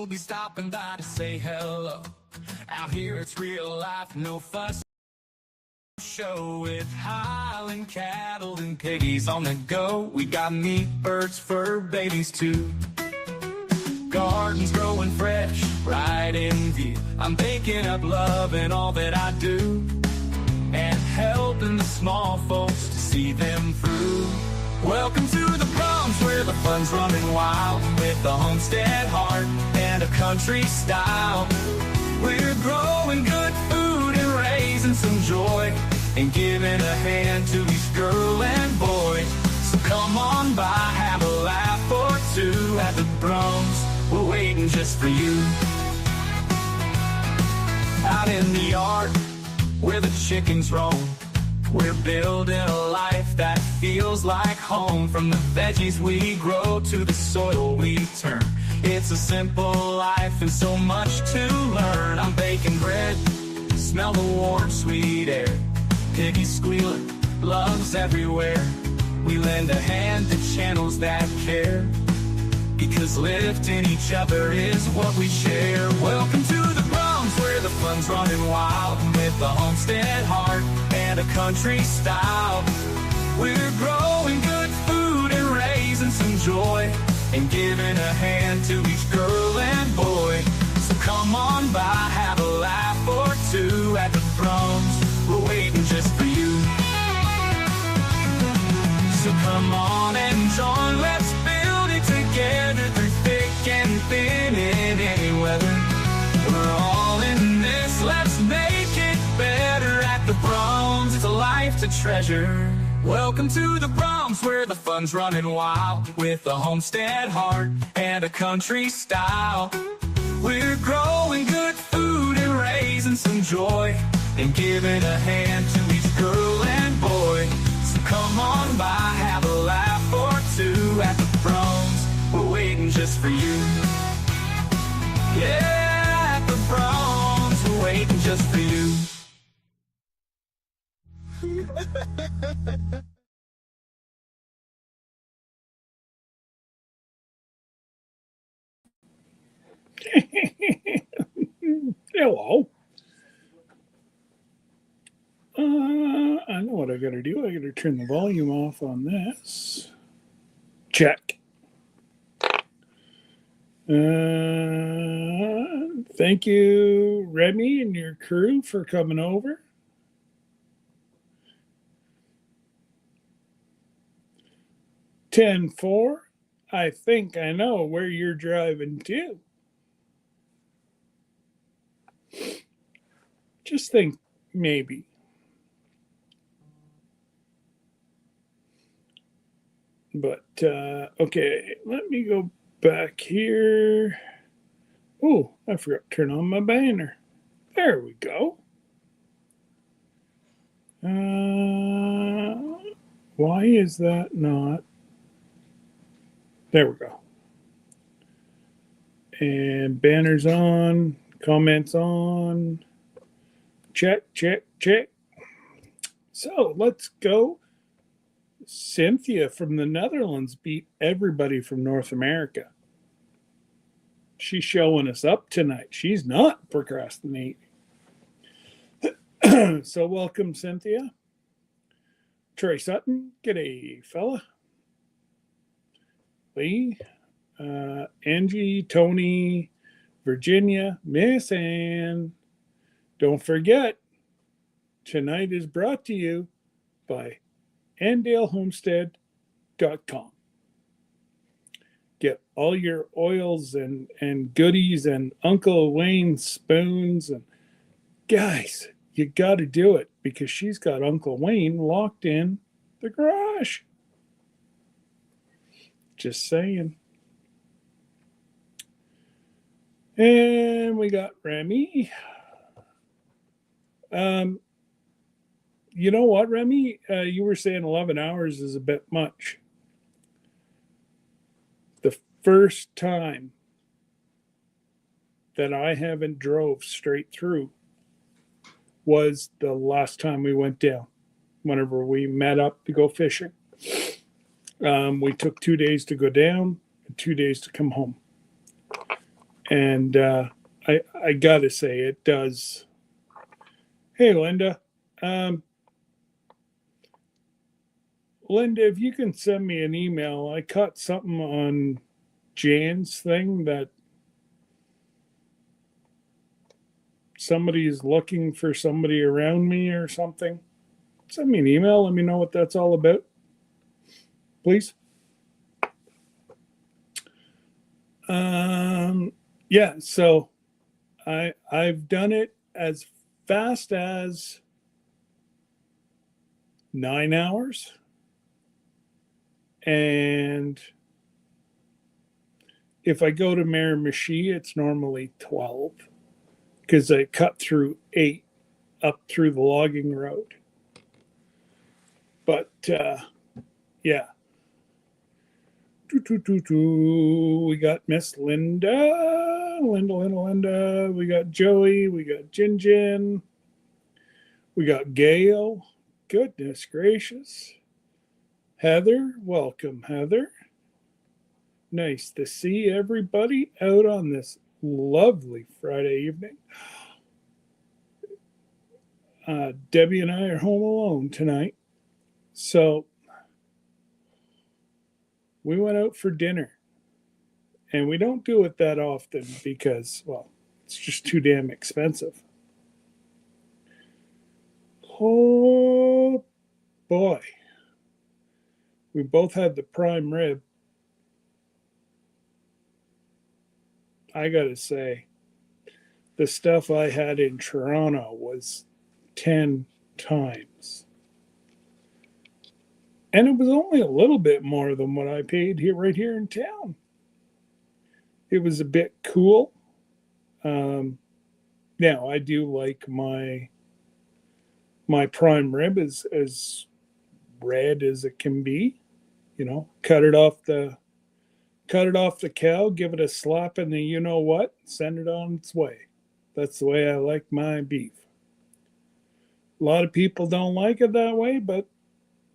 we'll be stopping by to say hello. Out here it's real life, no fuss. Show with Highland cattle and piggies on the go. We got meat, birds, fur babies too. Gardens growing fresh, right in view. I'm baking up love in all that I do, and helping the small folks to see them through. Welcome to the Proms, where the fun's running wild, with the homestead heart and a country style. We're growing good food and raising some joy, and giving a hand to each girl and boy. So come on by, have a laugh or two at the Proms. We're waiting just for you. Out in the yard, where the chickens roam, we're building a life that feels like home. From the veggies we grow to the soil we turn, it's a simple life and so much to learn. I'm baking bread, smell the warm, sweet air. Piggies squealing, love's everywhere. We lend a hand to channels that care, because lifting each other is what we share. Welcome to the Proms, where the fun's running wild, with the homestead heart and a country style. We're growing good food and raising some joy, and giving a hand to each girl and boy. So come on by, have a laugh or two at the Proms. We're waiting just for you. So come on and join, let's build it together through thick and thin in any weather. We're all in this, let's make it better at the Proms. It's a life to treasure. Welcome to the Proms, where the fun's running wild, with a homestead heart and a country style. We're growing good food and raising some joy, and giving a hand to each girl and boy. So come on by, have a laugh or two at the Proms. We're waiting just for you. Yeah, at the Proms, we're waiting just for you. Hello. I know what I gotta do. I gotta turn the volume off on this. Check. Thank you, Remy and your crew, for coming over. $10-4. I think I know where you're driving to. Just think, maybe. But, okay, let me go back here. Oh, I forgot to turn on my banner. There we go. Why is that not? There we go. And banners on, comments on. Check, check, check. So let's go. Cynthia from the Netherlands beat everybody from North America. She's showing us up tonight. She's not procrastinating. So welcome, Cynthia. Troy Sutton, g'day, fella. Lee, Angie, Tony, Virginia, Miss Ann. Don't forget, tonight is brought to you by AndaleHomestead.com. Get all your oils and goodies and Uncle Wayne's spoons. And guys, you got to do it, because she's got Uncle Wayne locked in the garage. Just saying. And we got Remy. You know what, Remy? You were saying 11 hours is a bit much. The first time that I haven't drove straight through was the last time we went down, whenever we met up to go fishing. We took 2 days to go down and 2 days to come home. And I got to say, it does. Hey, Linda. Um, Linda, if you can send me an email, I caught something on Jan's thing that somebody's looking for somebody around me or something. Send me an email. Let me know what that's all about, please. Yeah, so I've done it as fast as 9 hours, and if I go to Miramichi, it's normally 12 because I cut through 8 up through the logging road. But yeah, we got Miss Linda. We got Joey. We got Jin. We got Gail. Goodness gracious. Heather, welcome, Heather. Nice to see everybody out on this lovely Friday evening. Debbie and I are home alone tonight. So we went out for dinner. And we don't do it that often because, well, it's just too damn expensive. Oh boy. We both had the prime rib. I gotta say, the stuff I had in Toronto was 10 times. And it was only a little bit more than what I paid here right here in town. It was a bit cool. Now I do like my prime rib as red as it can be. You know, cut it off the cow, give it a slap in the you know what, send it on its way. That's the way I like my beef. A lot of people don't like it that way, but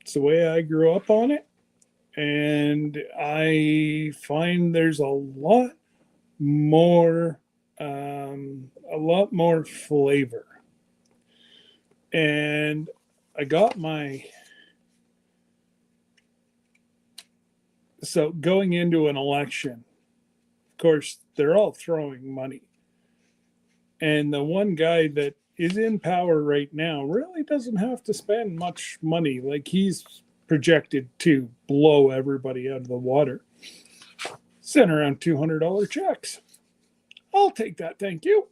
it's the way I grew up on it. And I find there's a lot more flavor. And I got so going into an election, of course, they're all throwing money. And the one guy that is in power right now really doesn't have to spend much money. Like he's projected to blow everybody out of the water. Send around $200 checks. I'll take that, thank you.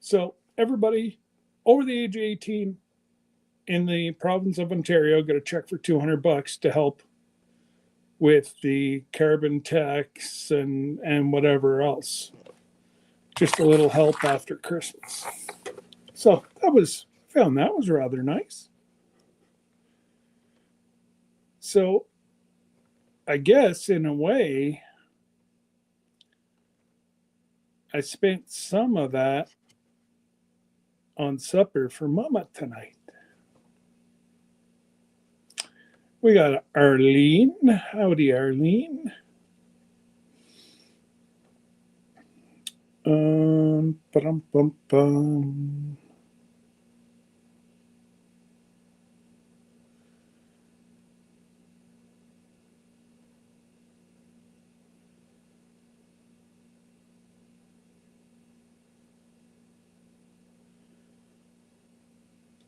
So everybody over the age of 18 in the province of Ontario got a check for $200 to help with the carbon tax and whatever else. Just a little help after Christmas. So found that was rather nice. So I guess in a way, I spent some of that on supper for Mama tonight. We got Arlene. Howdy, Arlene. Ba-dum-bum-bum.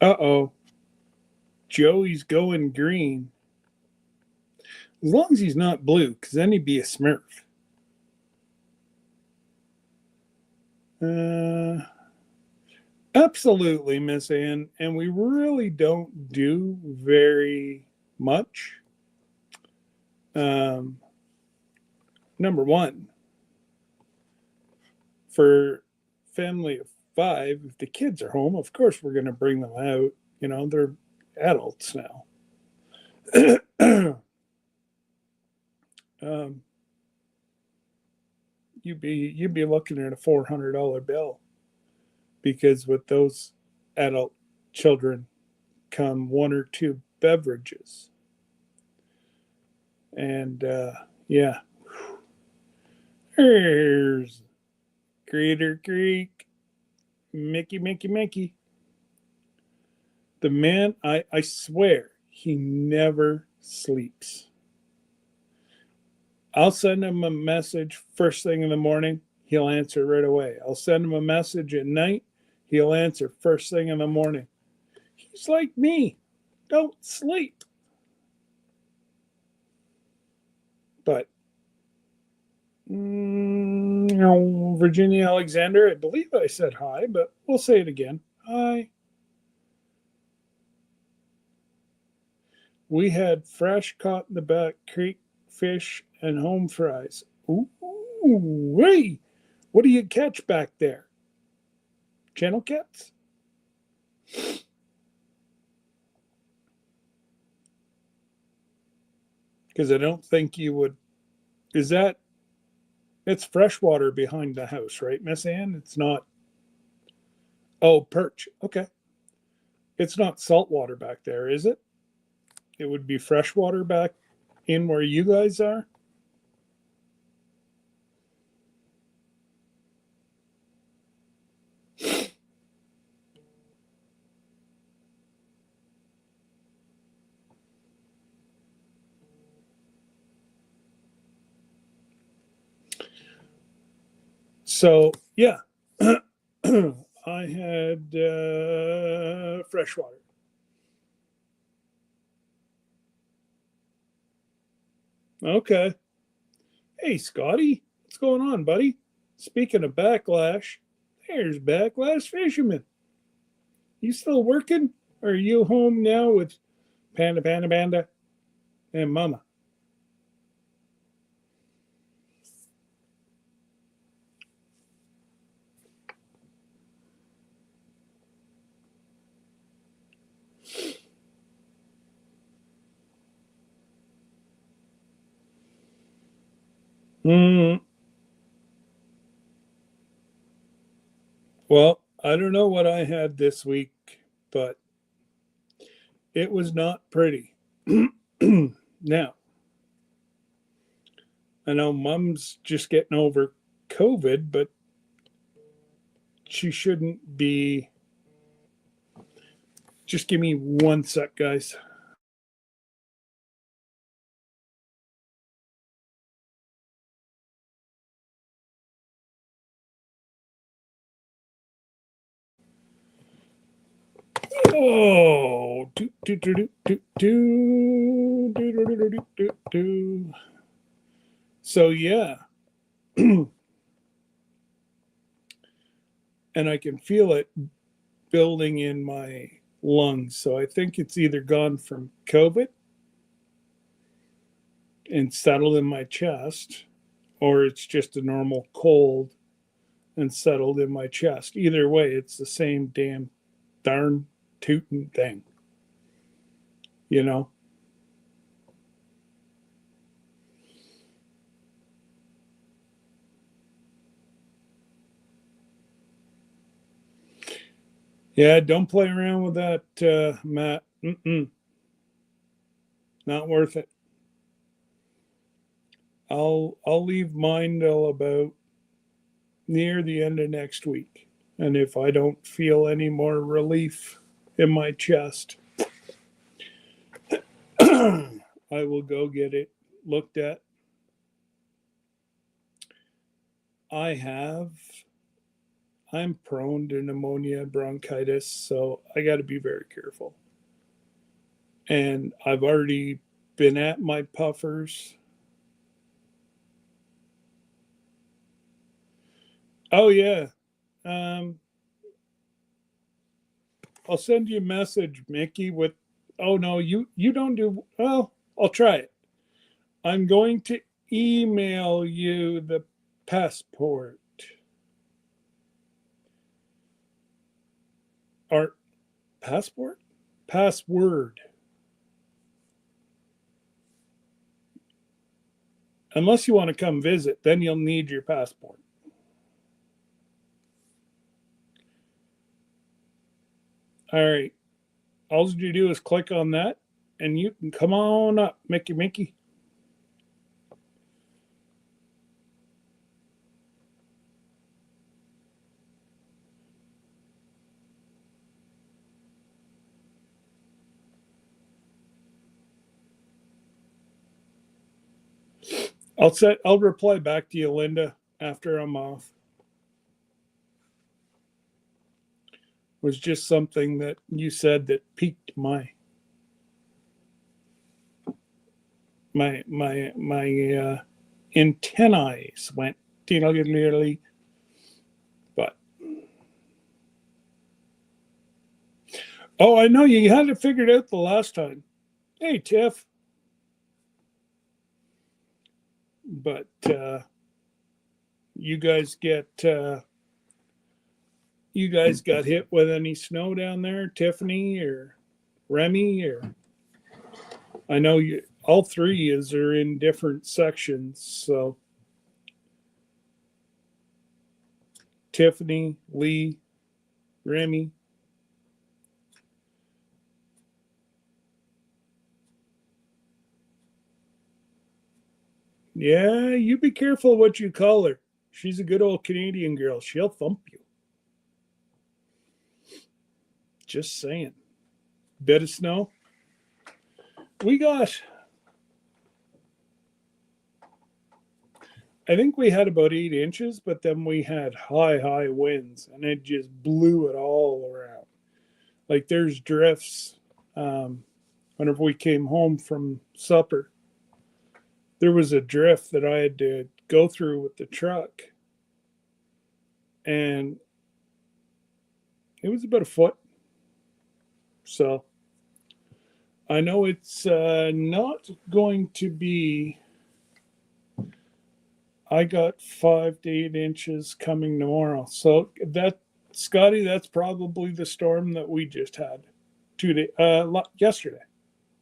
Uh-oh. Joey's going green. As long as he's not blue, because then he'd be a Smurf. Absolutely, Miss Ann. And we really don't do very much. Number one, for family of 5, if the kids are home, of course we're going to bring them out. You know, they're adults now. You'd be looking at a $400 bill because with those adult children come 1 or 2 beverages, and yeah, There's Crater Creek. Mickey. The man, I swear, he never sleeps. I'll send him a message first thing in the morning. He'll answer right away. I'll send him a message at night. He'll answer first thing in the morning. He's like me. Don't sleep. But Virginia Alexander, I believe I said hi, but we'll say it again. Hi. We had fresh caught in the back creek fish and home fries. Ooh, hey, what do you catch back there? Channel cats? Because I don't think you would. Is that? It's freshwater behind the house, right, Miss Ann? It's not. Oh, perch. Okay. It's not saltwater back there, is it? It would be freshwater back in where you guys are. So, yeah, I had freshwater. Okay. Hey, Scotty, what's going on, buddy? Speaking of backlash, there's Backlash Fisherman. You still working? Or are you home now with Panda, and Mama? Mm, well, I don't know what I had this week, but it was not pretty. Now, I know Mom's just getting over COVID, but she shouldn't be. Just give me one sec, guys. Oh, so yeah, and I can feel it building in my lungs. So I think it's either gone from COVID and settled in my chest, or it's just a normal cold and settled in my chest. Either way, it's the same damn darn tootin' thing, you know? Yeah, don't play around with that, Matt. Not worth it. I'll leave mine till about near the end of next week. And if I don't feel any more relief in my chest, I will go get it looked at. I have, I'm prone to pneumonia, bronchitis, so I got to be very careful. And I've already been at my puffers. Oh, yeah. Um, I'll send you a message, Mickey, with, oh, no, you don't do, well, I'll try it. I'm going to email you the passport or passport? Password. Unless you want to come visit, then you'll need your passport. All right. All you do is click on that and you can come on up, Mickey. I'll reply back to you, Linda, after I'm off. It was just something that you said that piqued my antennae went tinglily. But oh, I know you had it figured out the last time. Hey, Tiff. But you guys got hit with any snow down there, Tiffany or Remy? Or I know you all three is are in different sections. So Tiffany, Lee, Remy. Yeah, you be careful what you call her. She's a good old Canadian girl. She'll thump you. Just saying. Bit of snow. We got, I think we had about 8 inches, but then we had high winds and it just blew it all around. Like there's drifts. Whenever we came home from supper, there was a drift that I had to go through with the truck. And it was about a foot. So I know it's not going to be. I got 5 to 8 inches coming tomorrow. So that, Scotty, that's probably the storm that we just had yesterday.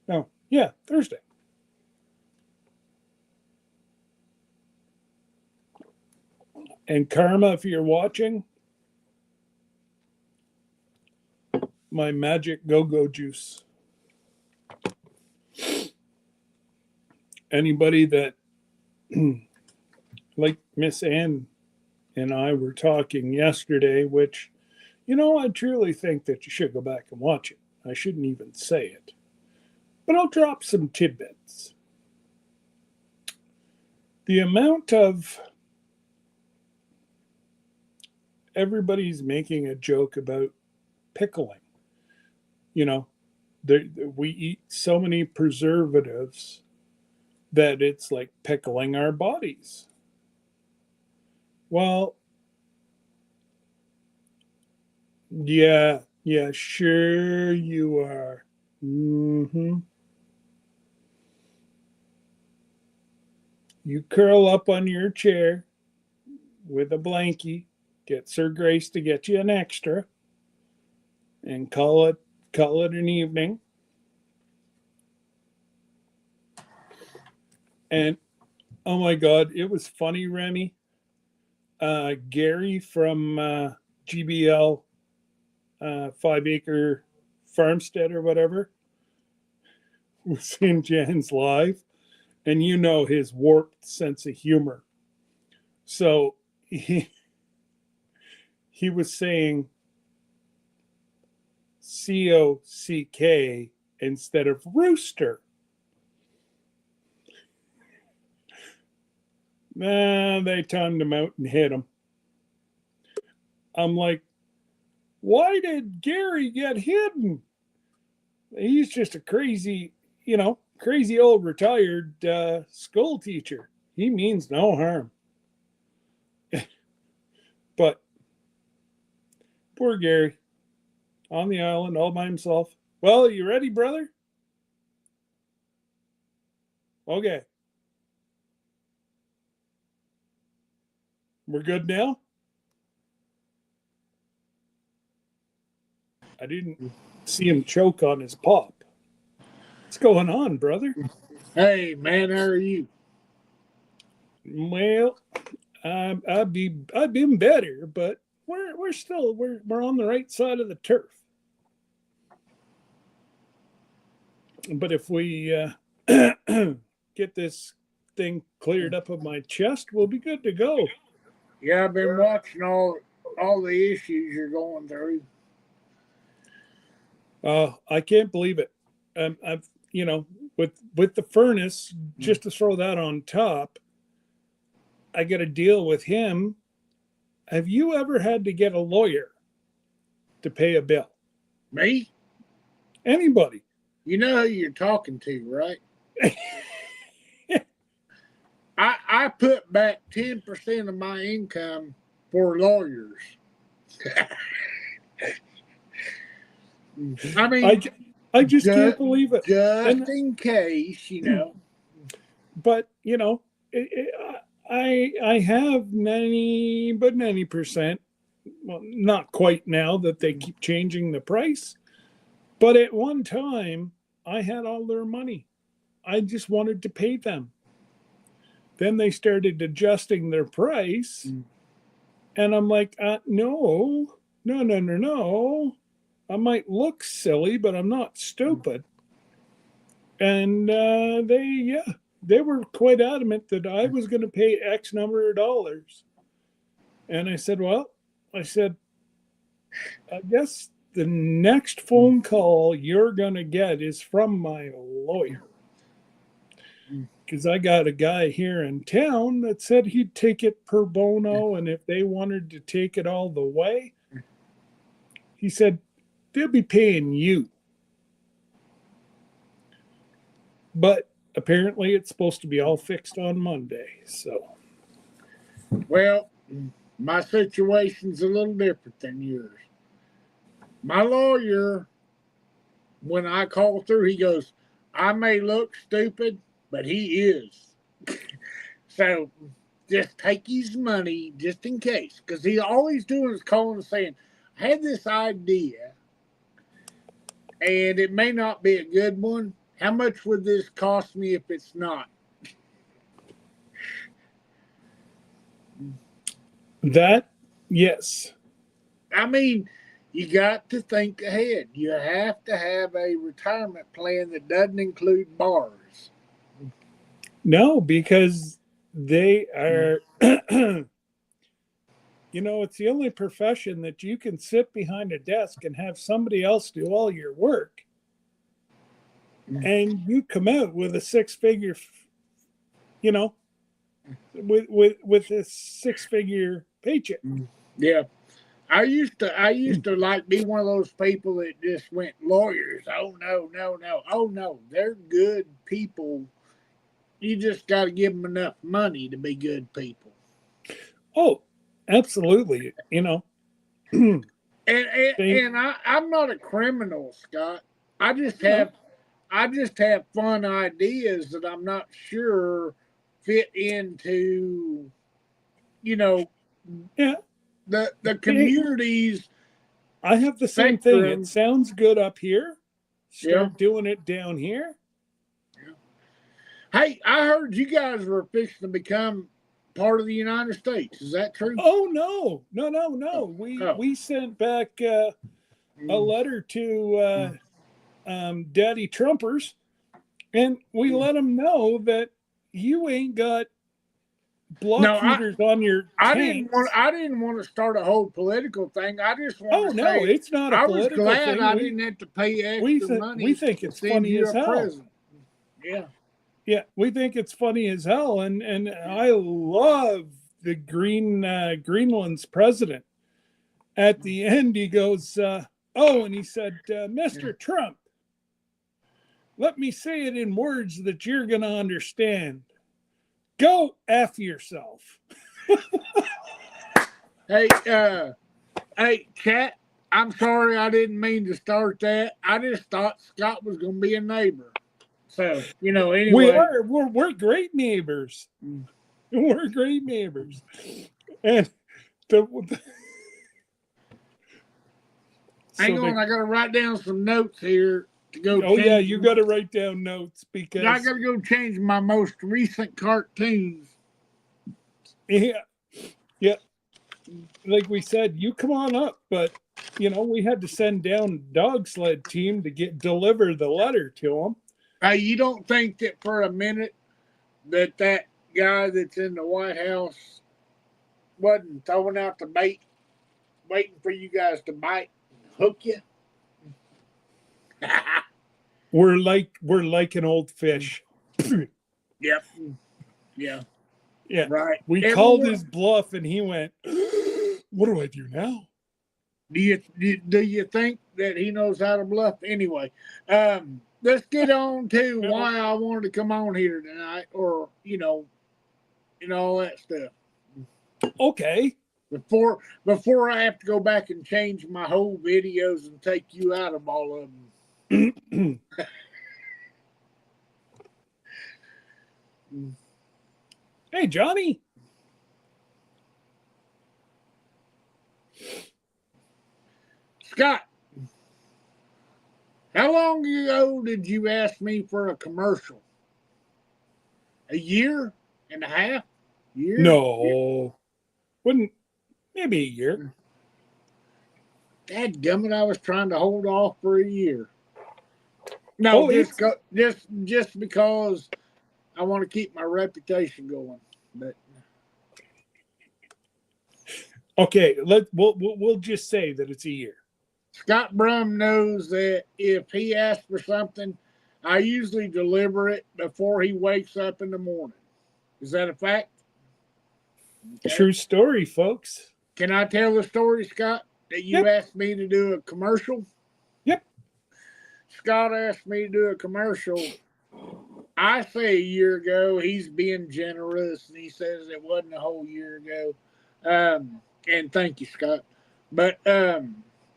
No, yeah, Thursday. And Karma, if you're watching, my magic go-go juice. Anybody that, like Miss Ann and I were talking yesterday, which, I truly think that you should go back and watch it. I shouldn't even say it. But I'll drop some tidbits. The amount of everybody's making a joke about pickling. We eat so many preservatives that it's like pickling our bodies. Well, yeah, sure you are. Mm-hmm. You curl up on your chair with a blankie, get Sir Grace to get you an extra, and call it an evening. And oh my God, it was funny, Remy. Gary from GBL 5 Acre Farmstead or whatever was in Jan's live, and his warped sense of humor. So he was saying COCK instead of rooster. They timed him out and hit him. I'm like, why did Gary get hidden? He's just a crazy old retired school teacher. He means no harm. But poor Gary on the island all by himself. Well, are you ready, brother? Okay. We're good now? I didn't see him choke on his pop. What's going on, brother? Hey, man, how are you? Well, I've been better, but we're still on the right side of the turf. But if we get this thing cleared up of my chest, we'll be good to go. Yeah, I've been watching all the issues you're going through. I can't believe it. I've with the furnace, just to throw that on top, I got to deal with him. Have you ever had to get a lawyer to pay a bill? Me? Anybody? You know who you're talking to, right? I put back 10% of my income for lawyers. I mean, I just can't believe it. Just in case, you know. But you know, I have 90%. Well, not quite now that they keep changing the price, but at one time I had all their money. I just wanted to pay them. Then they started adjusting their price, and I'm like, no. I might look silly, but I'm not stupid. And they were quite adamant that I was going to pay X number of dollars. And I said, I guess the next phone call you're going to get is from my lawyer. Because I got a guy here in town that said he'd take it per bono. And if they wanted to take it all the way, he said, they'll be paying you. But apparently it's supposed to be all fixed on Monday. So, well, my situation's a little different than yours. My lawyer, when I call through, he goes, I may look stupid, but he is. So just take his money just in case. Because all he's doing is calling and saying, I had this idea, and it may not be a good one. How much would this cost me if it's not? That, yes. I mean, you got to think ahead. You have to have a retirement plan that doesn't include bars. No, because they are, you know, it's the only profession that you can sit behind a desk and have somebody else do all your work. And you come out with a six-figure, you know, with a six-figure paycheck. Yeah. I used to like be one of those people that just went lawyers. Oh no. Oh no, they're good people. You just got to give them enough money to be good people. Oh, absolutely. You know, and I'm not a criminal, Scott. I just have fun ideas that I'm not sure fit into, you know, the communities. I have the same thing. It sounds good up here. Start doing it down here. Yeah. Hey, I heard you guys were fixing to become part of the United States. Is that true? Oh no. We sent back a letter to Daddy Trumpers, and we let them know that you ain't got block heaters on your tanks. I didn't want to start a whole political thing. I just want to say it's not a political thing. I was glad I didn't have to pay extra money. We think it's funny as hell. Present. Yeah. Yeah, we think it's funny as hell, and I love the Greenland's president. At the end, he goes, and he said, Mr. Trump, let me say it in words that you're going to understand. Go F yourself. Hey, Cat, I'm sorry I didn't mean to start that. I just thought Scott was going to be a neighbor. So, you know, anyway. We're great neighbors. We're great neighbors. And hang on, I got to write down some notes here to go. Oh, yeah, you got to write down notes because I got to go change my most recent cartoons. Yeah. Like we said, you come on up, but you know we had to send down dog sled team to deliver the letter to them. You don't think that for a minute that guy that's in the White House wasn't throwing out the bait, waiting for you guys to bite and hook you? We're like an old fish. Yep. Yeah. Yeah. Right. We called his bluff and he went, what do I do now? Do you think that he knows how to bluff? Anyway, let's get on to why I wanted to come on here tonight, or and all that stuff. Okay. Before I have to go back and change my whole videos and take you out of all of them. Hey, Johnny. Scott, how long ago did you ask me for a commercial? A year and a half? Year? No. Wouldn't, maybe a year. Dadgummit, I was trying to hold off for a year. No, just because I want to keep my reputation going. But okay, we'll just say that it's a year. Scott Brum knows that if he asks for something, I usually deliver it before he wakes up in the morning. Is that a fact? Okay. True story, folks. Can I tell the story, Scott, that you asked me to do a commercial? Yep. Scott asked me to do a commercial. I say a year ago. He's being generous, and he says it wasn't a whole year ago. And thank you, Scott. But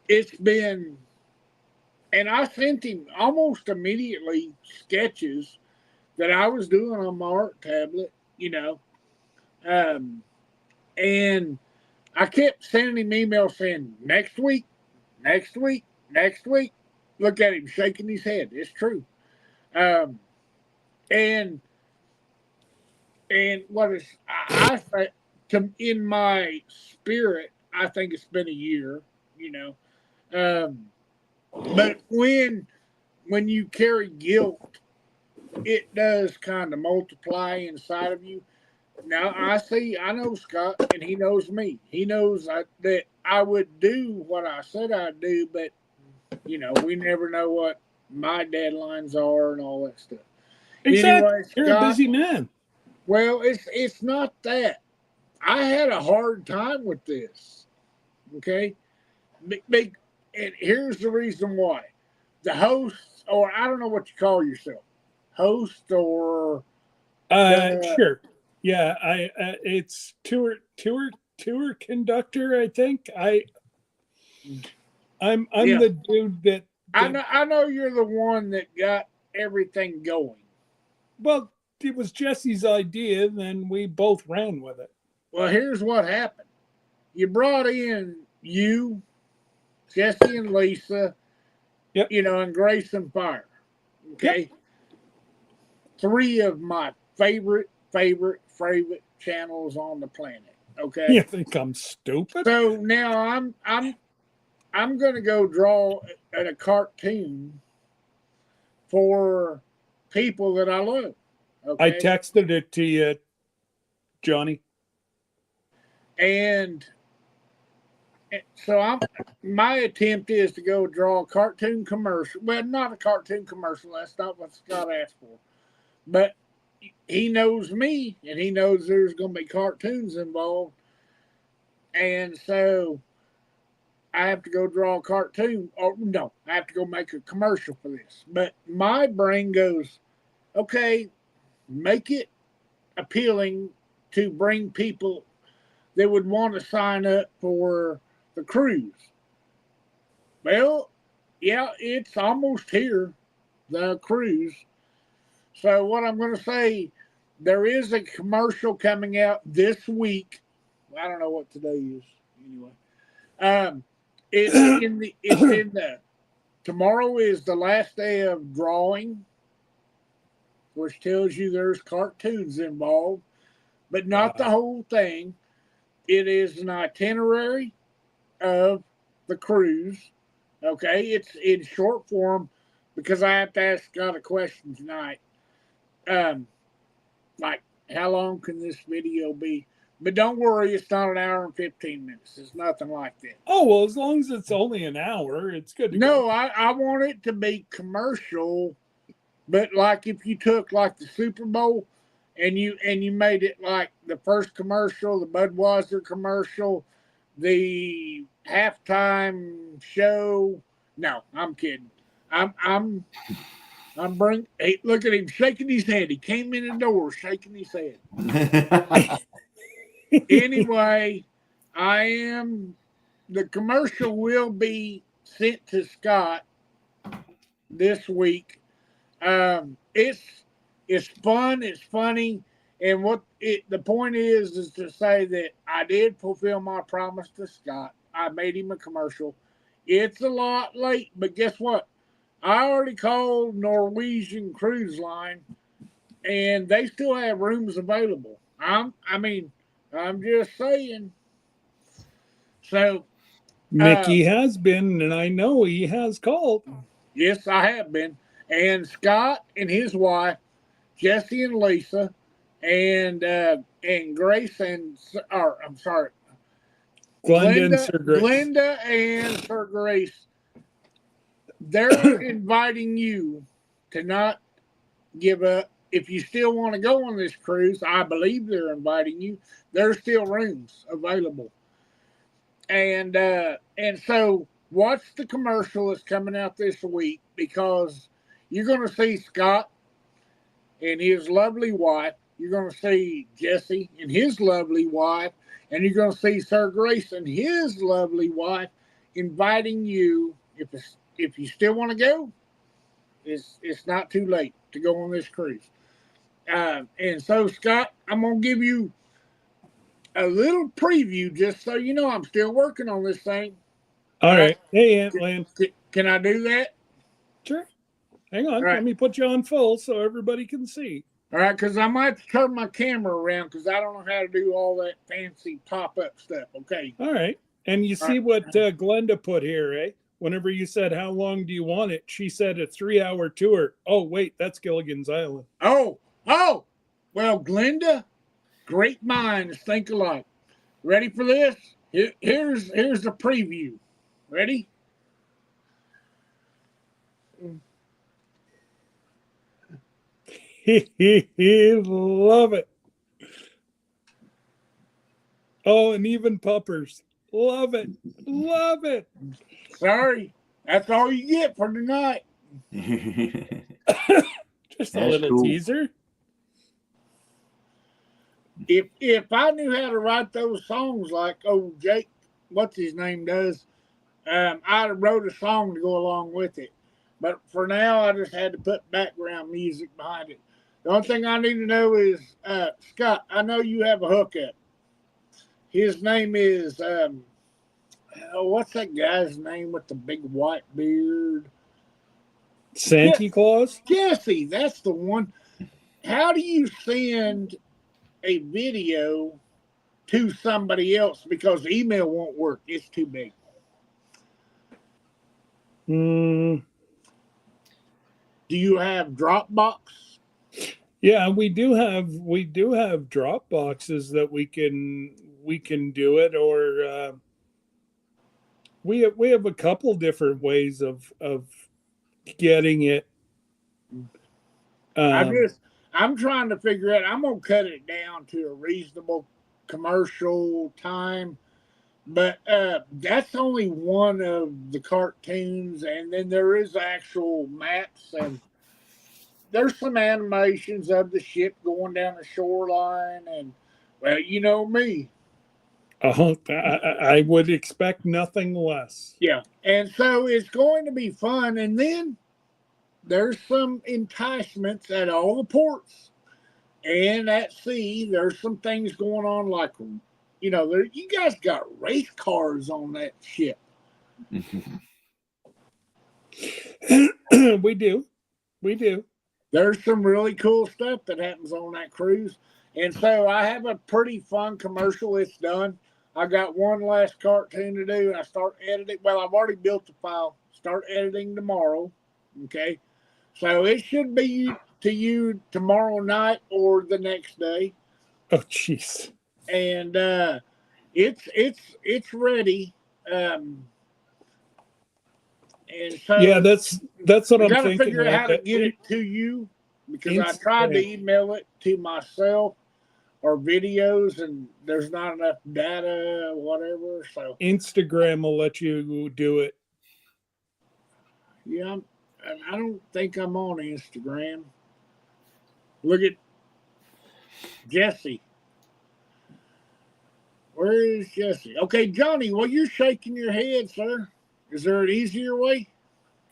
it's been, and I sent him almost immediately sketches that I was doing on my art tablet, and I kept sending him emails saying, next week, next week, next week. Look at him shaking his head. It's true. And what is, I think, in my spirit, I think it's been a year, but when you carry guilt, it does kind of multiply inside of you. Now I know Scott, and he knows me. He knows that I would do what I said I'd do, but we never know what my deadlines are and all that stuff. Exactly. Anyway, Scott, you're a busy man. Well, it's not that. I had a hard time with this. Okay, and here's the reason why. The host, or I don't know what you call yourself, host or sure. Yeah, it's tour conductor, I think. I'm the dude that I know you're the one that got everything going. Well, it was Jesse's idea, and we both ran with it. Well, here's what happened. You brought in you, Jesse and Lisa, and Grace and Fire. Okay. Yep. 3 of my favorite channels on the planet. Okay. You think I'm stupid? So now I'm gonna go draw a cartoon for people that I love. Okay. I texted it to you, Johnny. And so my attempt is to go draw a cartoon commercial. Well, not a cartoon commercial. That's not what Scott asked for. But he knows me, and he knows there's going to be cartoons involved. And so I have to go draw a cartoon. Or no, I have to go make a commercial for this. But my brain goes, okay, make it appealing to bring people that would want to sign up for the cruise. Well, yeah, it's almost here, the cruise. So what I'm going to say, there is a commercial coming out this week. I don't know what today is anyway. It's in the tomorrow is the last day of drawing, which tells you there's cartoons involved, but not the whole thing. It is an itinerary of the cruise. Okay, it's in short form because I have to ask Scott a question tonight. Like, how long can this video be? But don't worry, it's not an hour and 15 minutes. It's nothing like that. Oh, well, as long as it's only an hour, it's good to go. No, I want it to be commercial, but like if you took like the Super Bowl and you made it like the first commercial, the Budweiser commercial, the halftime show. No, I'm kidding. I'm bring. Hey, look at him shaking his head. He came in the door shaking his head. Anyway, I am. The commercial will be sent to Scott this week. It's fun. It's funny, and the point is to say that I did fulfill my promise to Scott. I made him a commercial. It's a lot late, but guess what? I already called Norwegian Cruise Line, and they still have rooms available. I'm just saying. So, Mickey has been, and I know he has called. yes, I have been. And Scott and his wife, Jesse and Lisa, and Grace or I'm sorry, Glenda and Sir Grace. Glenda and Sir Grace. They're inviting you to not give up. If you still want to go on this cruise, I believe they're inviting you. There's still rooms available. And so watch the commercial that's coming out this week, because you're going to see Scott and his lovely wife. You're going to see Jesse and his lovely wife. And you're going to see Sir Grace and his lovely wife inviting you. If you still want to go, it's not too late to go on this cruise. And so, Scott, I'm going to give you a little preview just so you know I'm still working on this thing. All right. Hey, Aunt Lynn. Can I do that? Sure. Hang on. Right. Let me put you on full so everybody can see. All right, because I might have to turn my camera around because I don't know how to do all that fancy pop-up stuff. Okay. All right. And you see what Glenda put here, eh? Whenever you said, how long do you want it? She said a 3-hour tour. Oh, wait, that's Gilligan's Island. Oh. Well, Glenda, great minds think alike. Ready for this? Here's the preview. Ready? Love it. Oh, and even puppers. Love it. Love it. Sorry. That's all you get for tonight. Just a little teaser. If I knew how to write those songs like old Jake, what's his name, does, I'd have wrote a song to go along with it. But for now, I just had to put background music behind it. The only thing I need to know is, Scott, I know you have a hookup. His name is, what's that guy's name with the big white beard? Santa Claus? Jesse, that's the one. How do you send a video to somebody else? Because email won't work. It's too big. Do you have Dropbox? Yeah, we do have Dropboxes that we can do it, or we have a couple different ways of getting it. I'm trying to figure out. I'm gonna cut it down to a reasonable commercial time, but that's only one of the cartoons, and then there is actual maps, and there's some animations of the ship going down the shoreline, and well, you know me. I would expect nothing less. Yeah, and so it's going to be fun, and then there's some enticements at all the ports and at sea. There's some things going on, like, you know, you guys got race cars on that ship. We do. There's some really cool stuff that happens on that cruise. And so I have a pretty fun commercial. It's done. I got one last cartoon to do, and I start editing. Well, I've already built the file. Start editing tomorrow. Okay. So it should be to you tomorrow night or the next day. Oh, jeez. And it's ready. And so yeah, that's what I'm thinking. Figure out how to get it to you because I tried to email it to myself or videos, and there's not enough data, whatever. So Instagram will let you do it. yeah, I don't think I'm on Instagram. Look at Jesse. Where is Jesse? Okay, Johnny. Well, you're shaking your head, sir. Is there an easier way?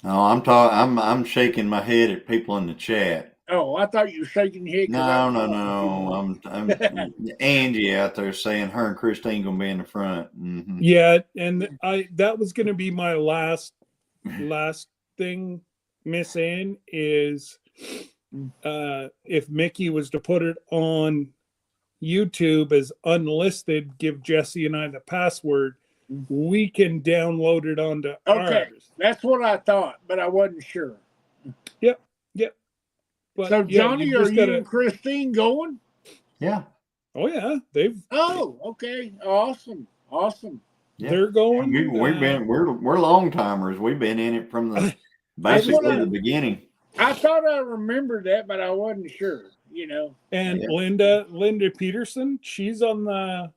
No, I'm shaking my head at people in the chat. Oh, I thought you were shaking your head because I No, was no, talking no. I'm Angie out there saying her and Christine gonna be in the front. Mm-hmm. Yeah, and that was going to be my last thing, Miss Ann, is if Mickey was to put it on YouTube as unlisted, give Jesse and I the password, we can download it onto Okay, ours. that's what I thought, but I wasn't sure. Yep. But So, yeah, Johnny, are you and Christine going? Yeah. Oh yeah, they've. Oh, okay, awesome. Yeah. They're going. We're long timers. We've been in it from the basically the beginning. I thought I remembered that, but I wasn't sure. And yeah. Linda Peterson, she's on the.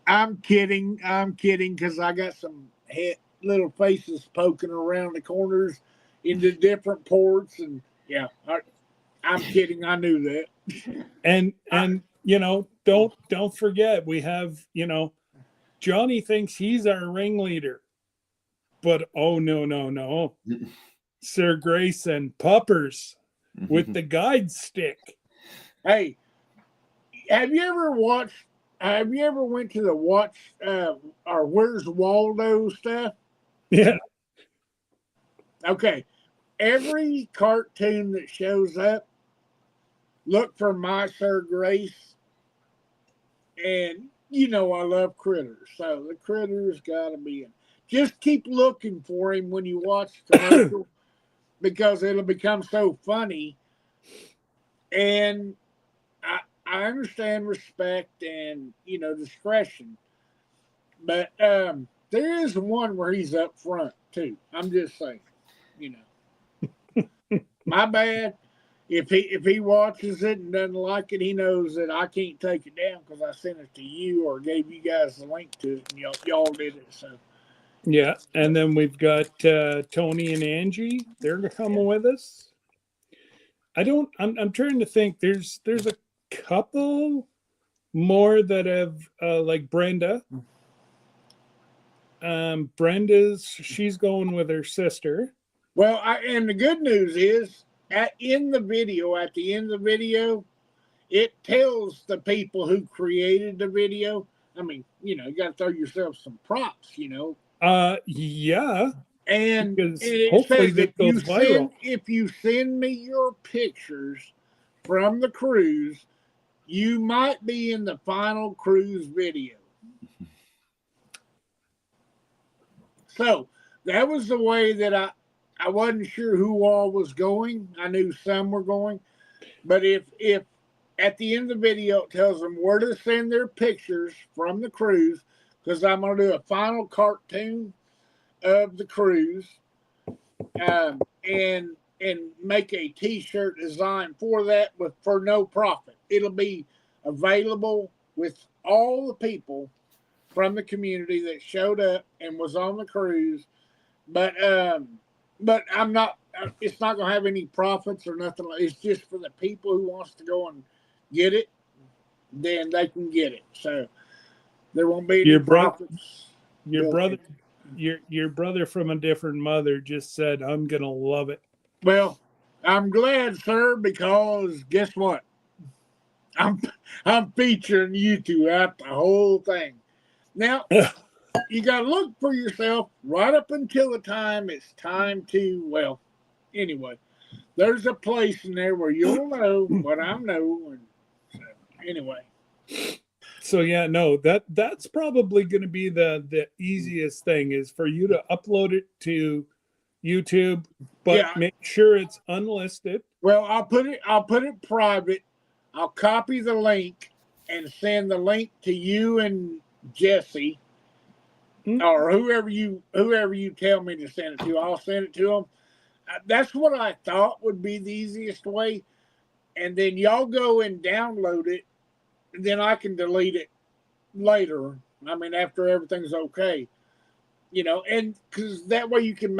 I'm kidding, because I got some little faces poking around the corners into different ports, and yeah, I'm kidding. I knew that. And don't forget, we have Johnny thinks he's our ringleader, but oh no, Sir Grayson Puppers with the guide stick. Hey, have you ever went to the watch or Where's Waldo stuff? Yeah. Okay. Every cartoon that shows up, look for My Sir Grace. And I love critters. So the critters gotta be in. Just keep looking for him when you watch the commercial because it'll become so funny. And I understand respect and discretion, but there is one where he's up front too. I'm just saying, my bad. If he watches it and doesn't like it, he knows that I can't take it down because I sent it to you or gave you guys the link to it, and y'all did it. So yeah, and then we've got Tony and Angie. They're coming with us. I'm trying to think. There's a couple more that have like Brenda. She's going with her sister. Well, and the good news is at the end of the video, it tells the people who created the video. I mean, you got to throw yourself some props, Yeah. And it hopefully says that goes viral. if you send me your pictures from the cruise, you might be in the final cruise video. So that was the way that I wasn't sure who all was going. I knew some were going. But if at the end of the video it tells them where to send their pictures from the cruise, because I'm going to do a final cartoon of the cruise, and make a T-shirt design for that for no profit. It'll be available with all the people from the community that showed up and was on the cruise, but I'm not. It's not going to have any profits or nothing. It's just for the people who wants to go and get it. Then they can get it. So there won't be any profits. Your brother from a different mother just said, "I'm gonna love it." Well, I'm glad, sir, because guess what? I'm featuring you throughout the whole thing. Now, you got to look for yourself right up until the time it's time to. Well, anyway, there's a place in there where you'll know what I know. And so, anyway. So yeah, no, that's probably going to be the easiest thing is for you to upload it to YouTube, but make sure it's unlisted. Well, I'll put it private. I'll copy the link and send the link to you and Jesse, or whoever you tell me to send it to. I'll send it to them. That's what I thought would be the easiest way. and then y'all go and download it, and then I can delete it later. I mean, after everything's okay, and because that way you can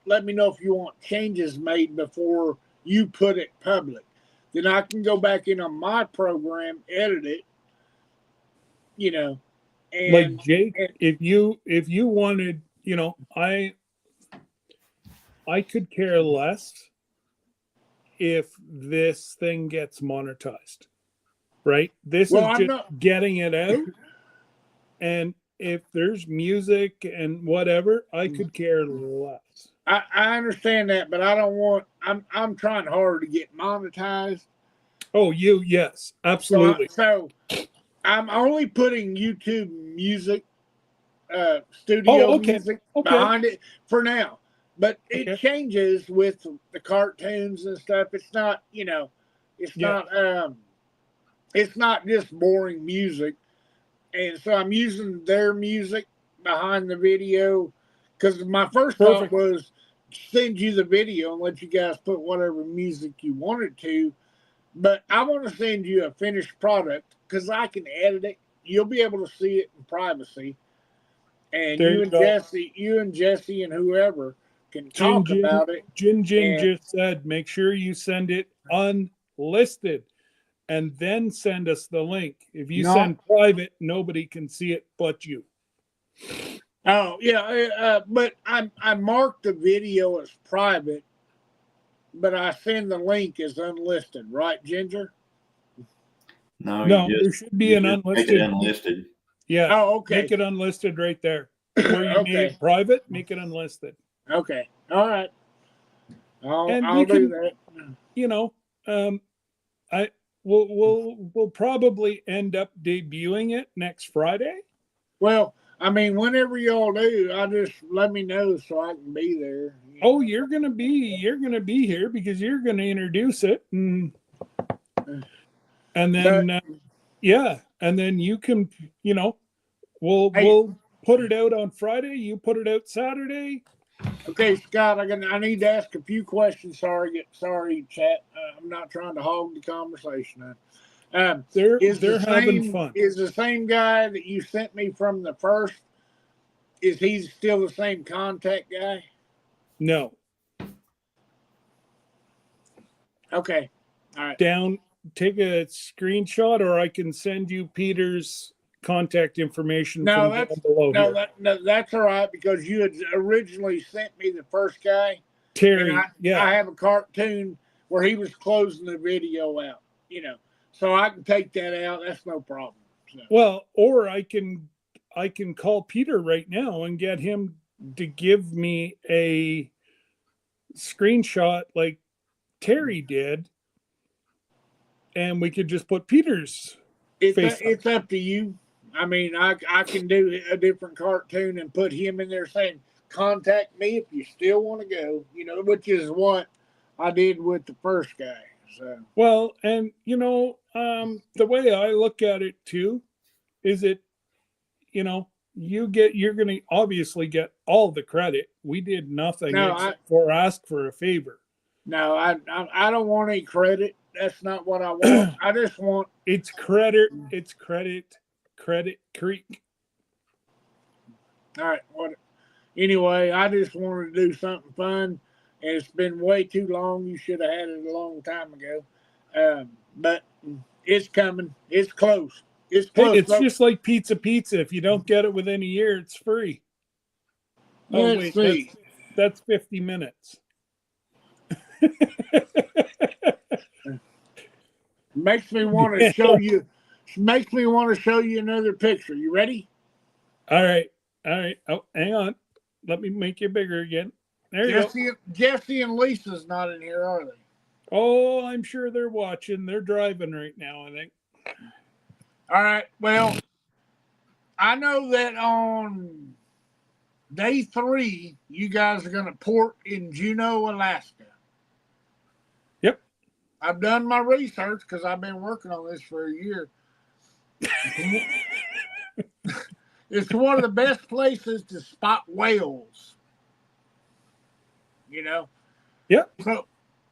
let me know if you want changes made before you put it public. Then I can go back in on my program, edit it, Like and Jake, if you wanted, I could care less if this thing gets monetized, right? This well, is I'm just not. getting it out. And if there's music and whatever, I could care less. I understand that, but I don't want. I'm trying hard to get monetized. Oh, yes, absolutely. So I'm only putting YouTube music, studio Oh, okay. music Okay. behind it for now. But it Okay. changes with the cartoons and stuff. It's not, Yeah. it's not just boring music. And so I'm using their music behind the video because my first thought Perfect. was send you the video and let you guys put whatever music you wanted to. But I want to send you a finished product because I can edit it. You'll be able to see it in privacy. And There you go. You and Jesse and whoever can Jin talk about it. Jin And just said, make sure you send it unlisted and then send us the link. If you send private, nobody can see it but you. oh yeah, but I marked the video as private, but I send the link as unlisted, right, Ginger? No, No, you there just should be you an just make unlisted. it unlisted. Yeah. Oh, okay. Make it unlisted right there. Where you made Okay. it private, make it unlisted. Okay. All right. And I'll we do can, that. I we'll probably end up debuting it next Friday. Well, I mean, whenever y'all do, I just let me know so I can be there. Oh, you're gonna be here because you're gonna introduce it, and then yeah, and then you can, we'll put it out on Friday. You put it out Saturday. Okay, Scott, I need to ask a few questions. Sorry, chat. I'm not trying to hog the conversation. They're having fun. Is the same guy that you sent me from the first? Is he still the same contact guy? No. Okay. All right. Take a screenshot, or I can send you Peter's contact information from down below here. That's all right because you had originally sent me the first guy. Terry, I have a cartoon where he was closing the video out, so I can take that out. That's no problem. So. Well, or I can call Peter right now and get him to give me a screenshot like Terry did, and we could just put Peter's face. It's up to you. I mean, I can do a different cartoon and put him in there saying, contact me if you still want to go, which is what I did with the first guy. So. Well, and the way I look at it too is you're going to obviously get all the credit. We did nothing except for ask for a favor. No, I don't want any credit. That's not what I want. I just want it's credit. It's credit creek. All right. Anyway, I just wanted to do something fun, and it's been way too long. You should have had it a long time ago. But it's coming. It's close. It's close. Hey, it's just like pizza. If you don't get it within a year, it's free. Let's see. That's 50 minutes. Makes me want to show you. Makes me want to show you another picture. You ready? All right. Oh, hang on. Let me make you bigger again. There you go. Jesse and Lisa's not in here, are they? Oh, I'm sure they're watching. They're driving right now, I think. All right. Well, I know that on day 3, you guys are going to port in Juneau, Alaska. Yep. I've done my research because I've been working on this for a year. It's one of the best places to spot whales. Yep. So,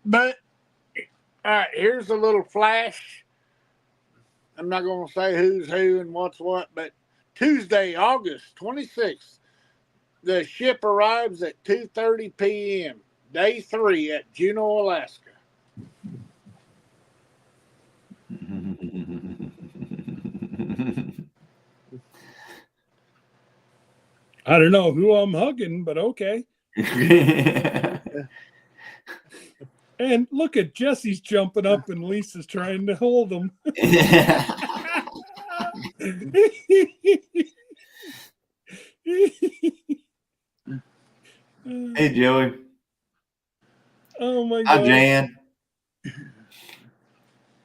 but All right, here's a little flash. I'm not going to say who's who and what's what, but Tuesday, August 26th, the ship arrives at 2:30 p.m. Day 3 at Juneau, Alaska. I don't know who I'm hugging, but okay. And look at Jesse's jumping up and Lisa's trying to hold him. Hey, Joey. Oh my Hi, God. Jan.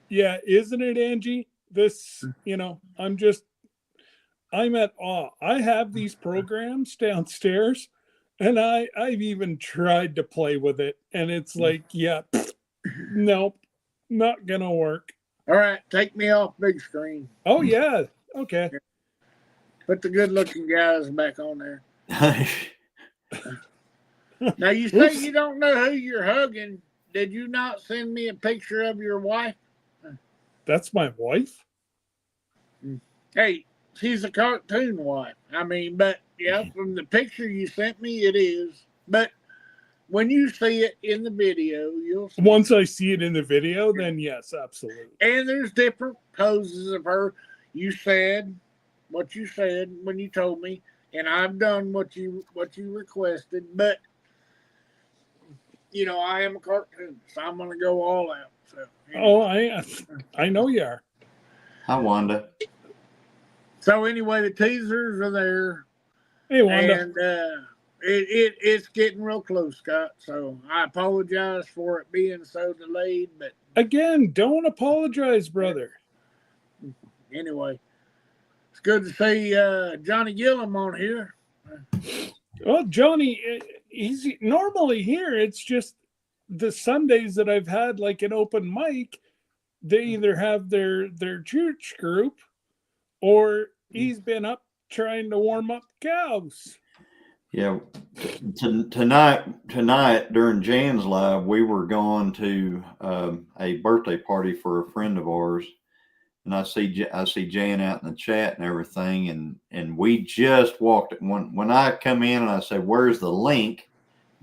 Yeah, isn't it, Angie? This, I'm at awe. I have these programs downstairs and I've even tried to play with it. And it's like, yeah, nope, not gonna work. All right, take me off big screen. Oh yeah. Okay. Put the good looking guys back on there. Now you say you don't know who you're hugging. Did you not send me a picture of your wife? That's my wife? Hey, she's a cartoon wife. I mean, but yeah, from the picture you sent me, it is. But when you see it in the video, you'll see. Once I see it in the video, then yes, absolutely. And there's different poses of her. You said what you said when you told me, and I've done what you requested. But I am a cartoon, so I'm gonna go all out. So, Oh, I know you are. Hi, Wanda. So anyway, the teasers are there. Hey, Wanda. And it's getting real close, Scott. So I apologize for it being so delayed. But again, don't apologize, brother. Anyway, it's good to see Johnny Gillum on here. Well, Johnny, he's normally here. It's just the Sundays that I've had like an open mic, they either have their church group or he's been up trying to warm up cows. Yeah. Tonight during Jan's live, we were going to a birthday party for a friend of ours. And I see Jan out in the chat and everything, and we just walked it. When I come in and I say, "Where's the link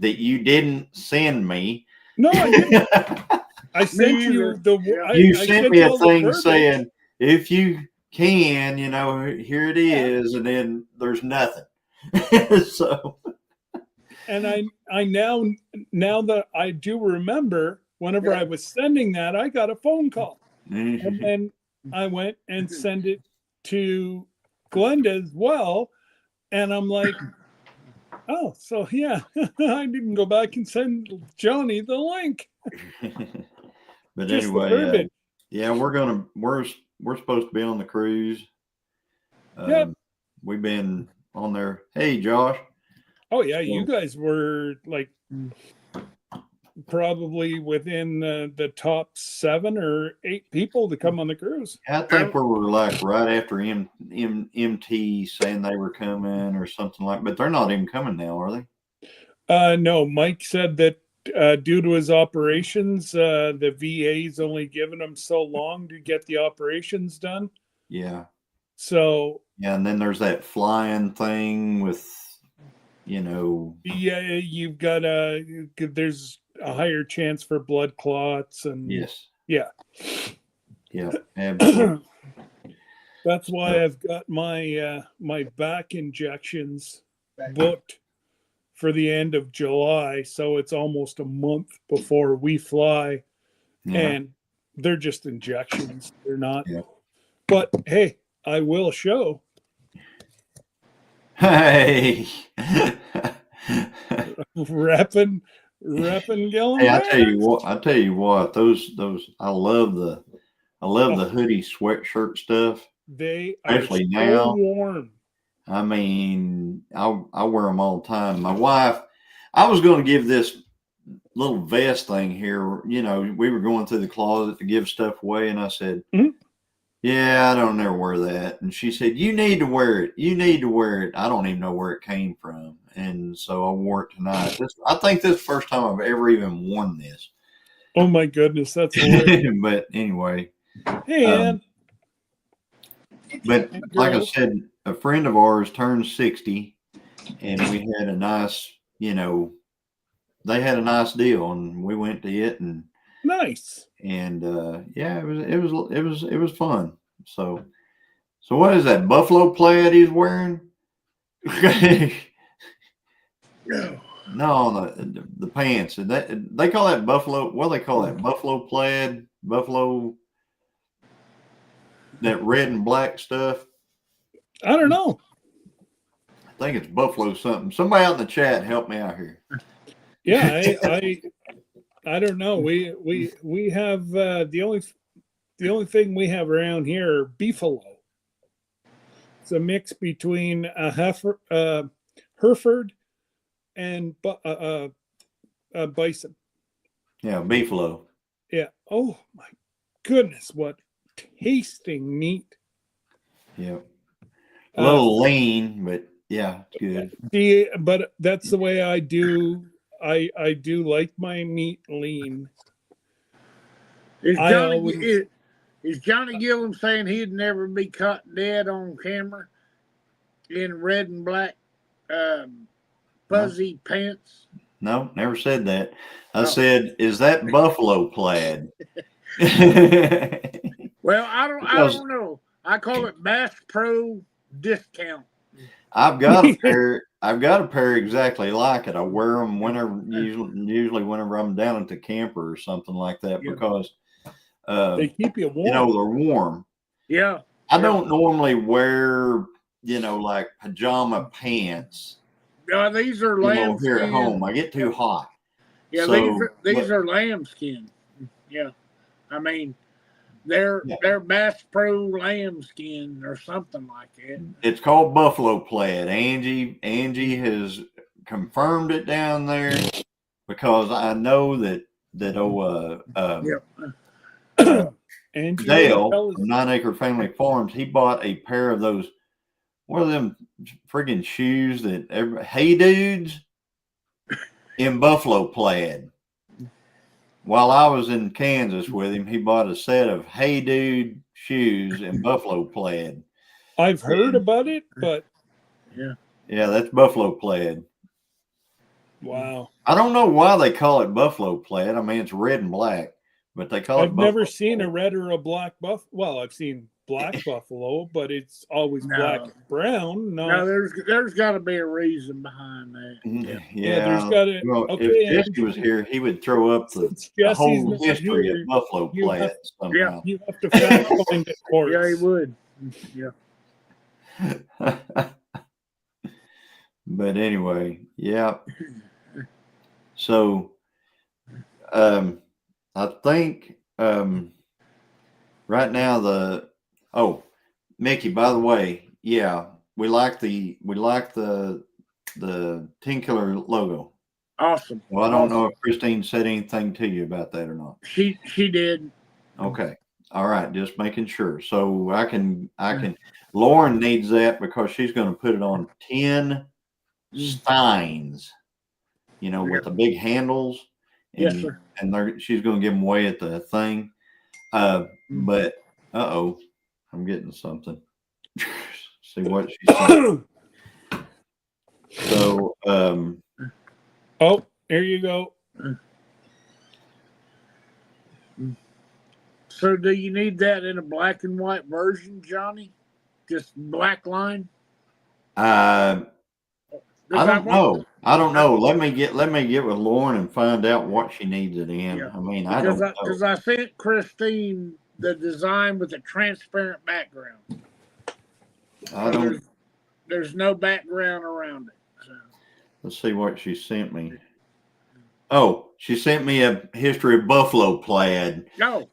that you didn't send me?" No, I didn't. I sent you the. You I sent me a all the thing verbiage. saying, "If you can, here it is," and then there's nothing. So, and I now that I do remember, whenever I was sending that, I got a phone call, and then I went and sent it to Glenda as well, and I'm like, oh, so yeah, I didn't go back and send Johnny the link. But Just anyway, yeah, we're supposed to be on the cruise. Yep. We've been on there. Hey, Josh. Oh yeah, you guys were like probably within the top 7 or 8 people to come on the cruise. I think we were like right after MT saying they were coming or something like. But they're not even coming now, are they? No, Mike said that due to his operations, the VA's only given him so long to get the operations done. Yeah. So. Yeah, and then there's that flying thing with, Yeah, you've got there's a higher chance for blood clots and. Yes. Yeah. Yeah. Absolutely. That's why I've got my my back injections booked for the end of July, so it's almost a month before we fly, and they're just injections. They're not. Yeah. But hey, I will show. Hey. Repping Gillum. Hey, I tell you what, those I love the hoodie sweatshirt stuff. They especially are now. So warm. I mean, I wear them all the time. My wife, I was going to give this little vest thing here. We were going through the closet to give stuff away, and I said, yeah, I don't ever wear that. And she said, you need to wear it. You need to wear it. I don't even know where it came from. And so I wore it tonight. I think this is the first time I've ever even worn this. Oh my goodness, that's hilarious. But anyway, Hey, Ann. but like I Girls. said, a friend of ours turned 60, and we had a nice, they had a nice deal, and we went to it, and Nice. yeah, it was fun. So what is that buffalo plaid he's wearing? No, the pants. And that they call that buffalo. What do they call that? Buffalo plaid, buffalo. That red and black stuff. I don't know. I think it's buffalo something. Somebody out in the chat help me out here. Yeah, I don't know. We have the only thing we have around here are beefalo. It's a mix between a Hereford and bison. Yeah, beefalo. Yeah. Oh my goodness, what tasting meat. Yeah. A little lean, but yeah, it's good. But that's the way I do. I do like my meat lean. Is Johnny Gillum saying he'd never be caught dead on camera in red and black fuzzy pants? No, never said that. I said, is that buffalo plaid? Well, I don't know. I call it Bass Pro discount. I've got a pair exactly like it. I wear them usually whenever I'm down at the camper or something like that, because they keep you warm. They're warm. Yeah. I don't normally wear, like pajama pants. These are lambskin. Here at home. I get too hot. Yeah, these are lambskin. Yeah. I mean, they're Bass Pro lambskin or something like that. It's called buffalo plaid. Angie has confirmed it down there, because I know that Dale from 9 Acre Family Farms, he bought a pair of those, what are them friggin' shoes that Hey Dudes in buffalo plaid. While I was in Kansas with him, he bought a set of Hey Dude shoes in buffalo plaid. I've heard about it, but yeah, that's buffalo plaid. Wow. I don't know why they call it buffalo plaid. I mean, it's red and black, but they call it. I've never seen a red or a black buffalo. Well, I've seen black buffalo, but it's always black and brown. No, there's got to be a reason behind that. Yeah, there's got to. Well, if Jesse was here, he would throw up the whole history of buffalo plaid somehow. Yeah, you have to fact find it for us. Yeah, he would. Yeah. But anyway, yeah. So, I think right now Mickey, by the way, yeah, we like the 10 Killer logo. Awesome. Well, I don't know if Christine said anything to you about that or not. She did. Okay. All right, just making sure. So I can Lauren needs that, because she's going to put it on 10 steins, with the big handles. And, yes, sir. And she's going to give them away at the thing. But I'm getting something. See what she said. So here you go. So do you need that in a black and white version, Johnny? Just black line? I don't know. Let me get with Lauren and find out what she needs it in. Yeah. I mean, I don't know. Because I sent Christine the design with a transparent background. There's no background around it. So. Let's see what she sent me. Oh, she sent me a history of buffalo plaid. No.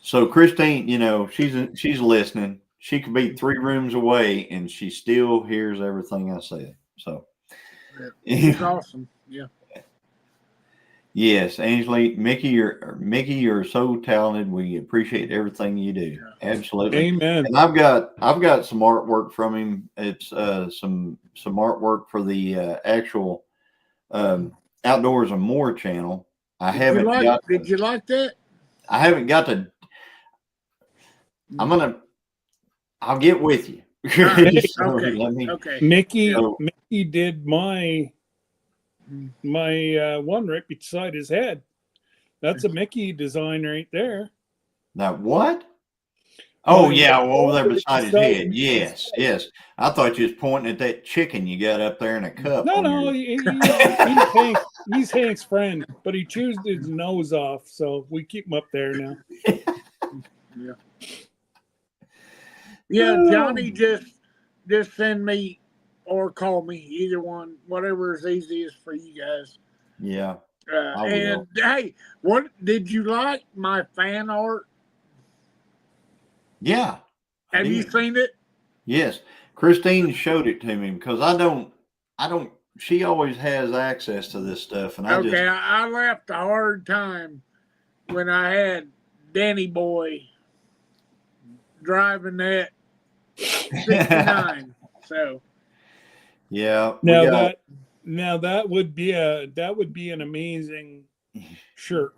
So Christine, she's listening. She could be 3 rooms away and she still hears everything I say. So it's awesome. Yeah. Yes, Angelique, Mickey, you're so talented. We appreciate everything you do. Absolutely. Amen. And I've got some artwork from him. It's some artwork for the actual Outdoors and More channel. I haven't got Did you like that? I haven't got to I'm gonna I'll get with you. Right. So, Okay. let me- Okay. Mickey So- Mickey did my one right beside his head. That's a Mickey design right there. Now what? Oh My yeah, over there beside his beside head. Mickey's Yes, head. yes. I thought you was pointing at that chicken you got up there in a cup. No, on no, your- he's Hank's friend, but he chewed his nose off, so we keep him up there now. Yeah, Johnny just send me or call me, either one, whatever is easiest for you guys. Yeah. I And hey, what did you like my fan art? Yeah. I Have you did. seen it? Yes. Christine showed it to me because I don't she always has access to this stuff and I Okay, just I left a hard time when I had Danny Boy driving that 69. So yeah. Now that would be an amazing shirt.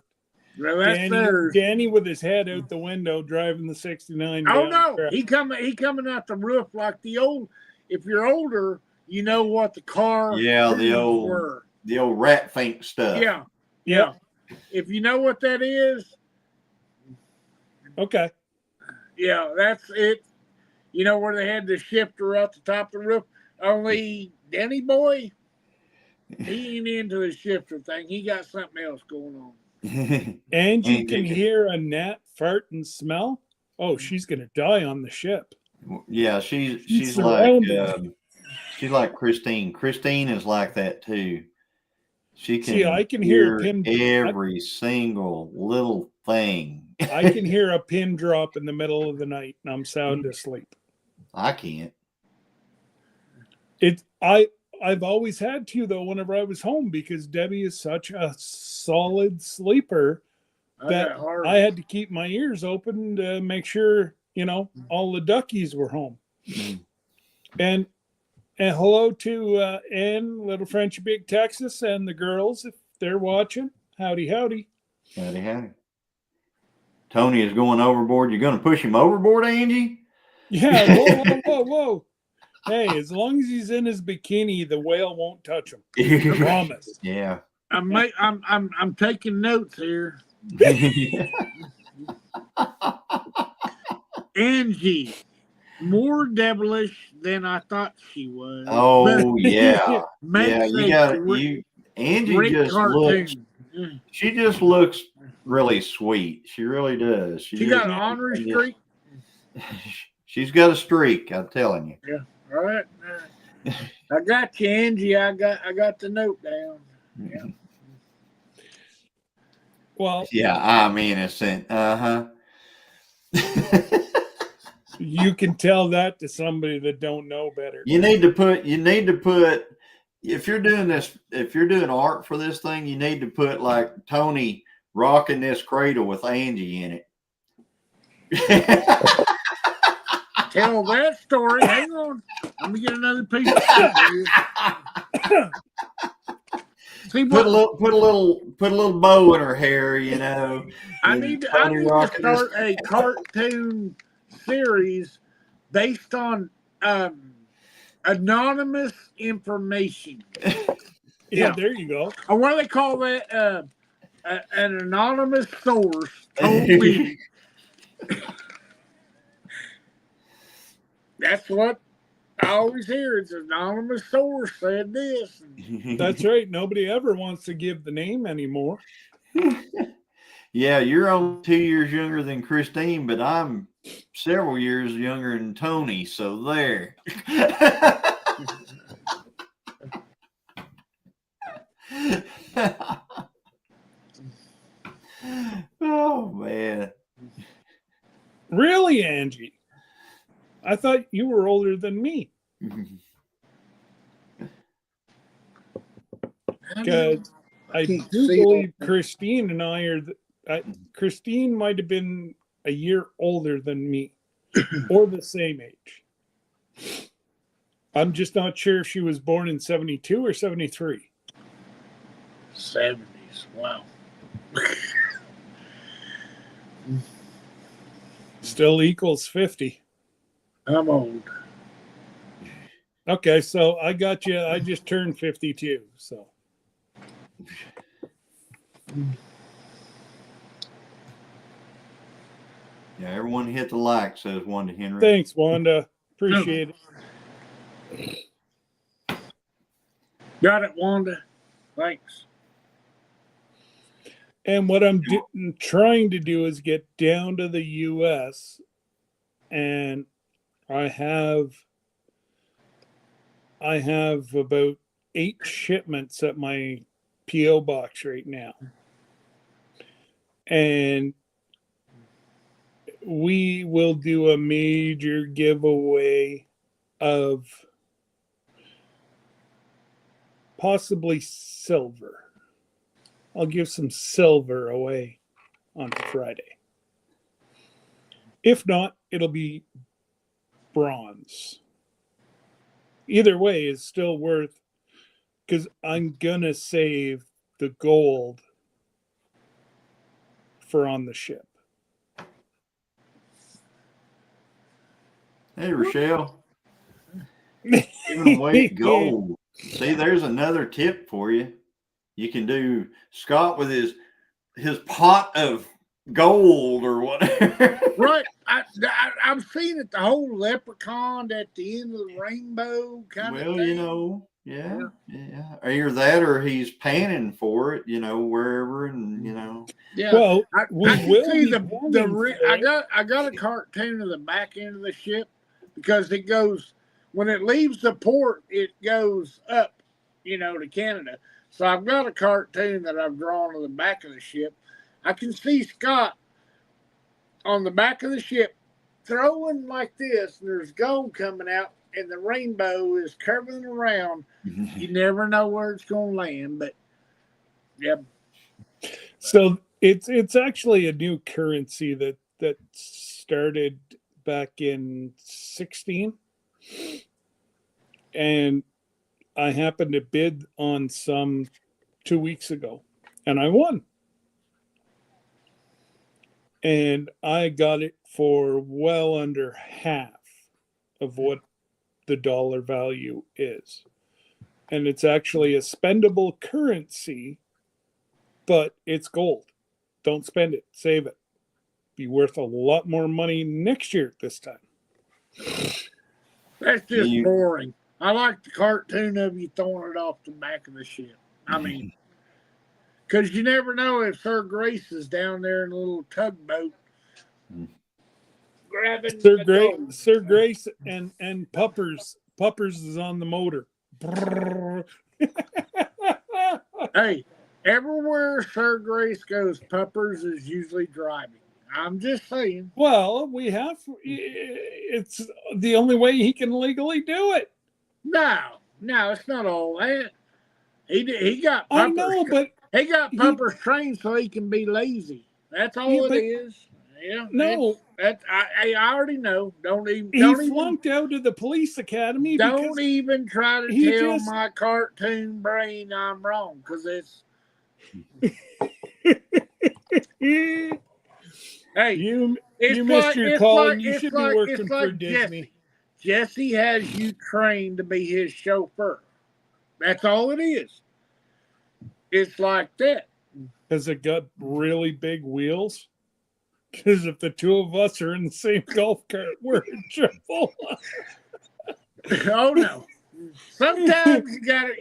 well, that's theirs. Danny with his head out the window driving the 69. Oh down no, the he coming out the roof like the old. If you're older, you know what the car Yeah, the hooves old the old rat fink stuff. Yeah, Yep. yeah. If you know what that is, Okay. yeah, that's it. You know where they had the shifter up the top of the roof. Only Danny Boy, he ain't into the shifter thing. He got something else going on. And you can hear a gnat fart and smell. Oh, she's gonna die on the ship. Yeah, she's surrounded. she's like Christine. Christine is like that too. She can See, I can hear a pin. every single little thing. I can hear a pin drop in the middle of the night, and I'm sound asleep. I can't. I've always had to though whenever I was home because Debbie is such a solid sleeper that I had to keep my ears open to make sure all the duckies were home. And hello to Ann, Little Frenchy Big Texas, and the girls if they're watching. Howdy, howdy. Howdy, howdy. Tony is going overboard. You're going to push him overboard, Angie? Yeah. Whoa, whoa, whoa, whoa. Hey, as long as he's in his bikini, the whale won't touch him. I promise. Yeah. I'm taking notes here. Angie, more devilish than I thought she was. Oh yeah. Yeah, Angie just looks she just looks really sweet. She really does. She got an ornery streak. She's got a streak, I'm telling you. Yeah. All right. I got you, Angie. I got the note down. Yeah. Well, yeah, I'm innocent. You can tell that to somebody that don't know better. You need to put if you're doing art for this thing, you need to put like Tony rocking this cradle with Angie in it. Tell that story. Hang on. Let me get another piece of shit here. See, put a little bow in her hair, I need to start a cartoon series based on anonymous information. Yeah, there you go. Or what do they call that? An anonymous source told me. That's what I always hear. It's an anonymous source said this. That's right. Nobody ever wants to give the name anymore. Yeah, you're only 2 years younger than Christine, but I'm several years younger than Tony, so there. Oh man. Really, Angie? I thought you were older than me. Because I can't do see believe it. Christine and I are. Christine might have been a year older than me, or the same age. I'm just not sure if she was born in 72 or 73. 70s. Wow. Still equals 50. I'm old. Okay, so I got you. I just turned 52. So Yeah, everyone hit the like, says Wanda Henry. thanks, Wanda. Appreciate it. Got it, Wanda. Thanks. And what I'm trying to do is get down to the U.S. and I have about 8 shipments at my PO box right now, and we will do a major giveaway of possibly silver. I'll give some silver away on Friday. If not, it'll be bronze. Either way is still worth, because I'm gonna save the gold for on the ship. Hey, Rochelle. Giving away gold. See, there's another tip for you. You can do Scott with his pot of gold or whatever. Right. I've seen it, the whole leprechaun at the end of the rainbow kind of Well, thing. you know, yeah. Either that or he's panning for it, wherever, and Yeah. Well, I we can will see be panning for I it. got a cartoon of the back end of the ship, because it goes, when it leaves the port, it goes up, to Canada. So I've got a cartoon that I've drawn of the back of the ship. I can see Scott on the back of the ship throwing like this, and there's gold coming out, and the rainbow is curving around. You never know where it's going to land, but yeah. So it's actually a new currency that started back in 16, and I happened to bid on some 2 weeks ago, and I won. And I got it for well under half of what the dollar value is. And it's actually a spendable currency, but it's gold. Don't spend it, save it. Be worth a lot more money next year at this time. That's just boring. I like the cartoon of you throwing it off the back of the ship. I mean, because you never know if Sir Grace is down there in a little tugboat grabbing Sir Grace and Puppers. Puppers is on the motor. Hey, everywhere Sir Grace goes, Puppers is usually driving. I'm just saying. Well, it's the only way he can legally do it. No, it's not all that. He got Puppers. I know, but he got Puppers trained so he can be lazy. That's all it is. Yeah. No. I already know. He flunked out of the police academy. Don't even try to tell my cartoon brain I'm wrong, because it's. Hey, you missed your call, and you should be working for Disney. Jesse has you trained to be his chauffeur. That's all it is. It's like that. Has it got really big wheels? Because if the two of us are in the same golf cart, we're in trouble. Oh no! Sometimes you gotta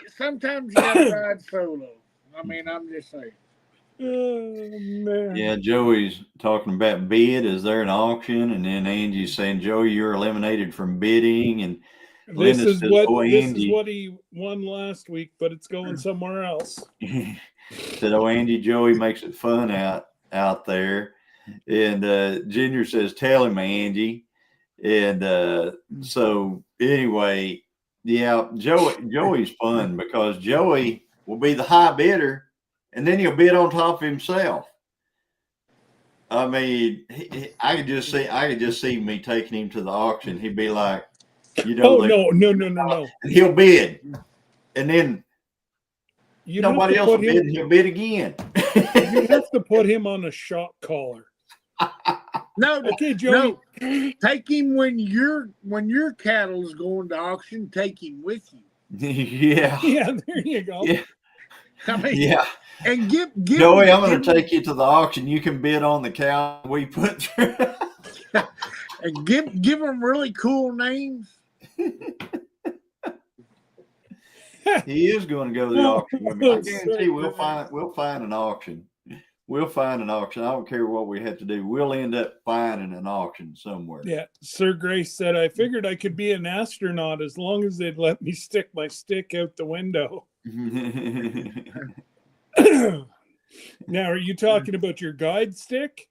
ride solo. I mean, I'm just saying. Oh man! Yeah, Joey's talking about bid. Is there an auction? And then Angie's saying, "Joey, you're eliminated from bidding." And this is what he won last week, but it's going somewhere else. Said, "Oh, Angie, Joey makes it fun out there." And Junior says, "Tell him, Angie." And so anyway, yeah, Joey's fun because Joey will be the high bidder, and then he'll bid on top of himself. I mean, I could just see me taking him to the auction. He'd be like, no. And he'll bid, and then You'd nobody else will bid, and he'll bid again. You have to put him on a shock collar. No, okay, Joey. No. Take him when your cattle is going to auction. Take him with you. Yeah. Yeah, there you go. Yeah. I mean, yeah. And give Joey, I'm going to take you to the auction. You can bid on the cow we put through. And give them really cool names. He is going to go to the auction with me. I guarantee we'll find an auction. We'll find an auction. I don't care what we have to do. We'll end up finding an auction somewhere. Yeah. Sir Grace said, I figured I could be an astronaut as long as they'd let me stick my stick out the window. Now, are you talking about your guide stick?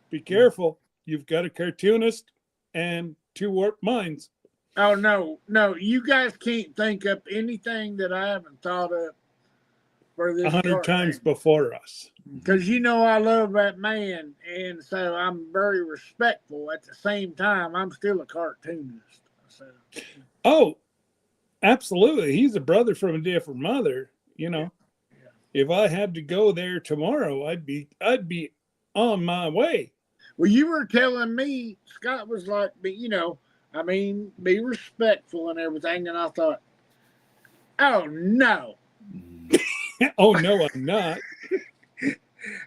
Be careful. You've got a cartoonist and 2 warped minds. Oh, no. You guys can't think up anything that I haven't thought of for this 100 times before us. Because you know I love that man, and so I'm very respectful. At the same time, I'm still a cartoonist. So. Oh, absolutely. He's a brother from a different mother. You know, if I had to go there tomorrow, I'd be on my way. Well, you were telling me, Scott was like, you know, I mean, be respectful and everything. And I thought, oh, no. Oh, no, I'm not.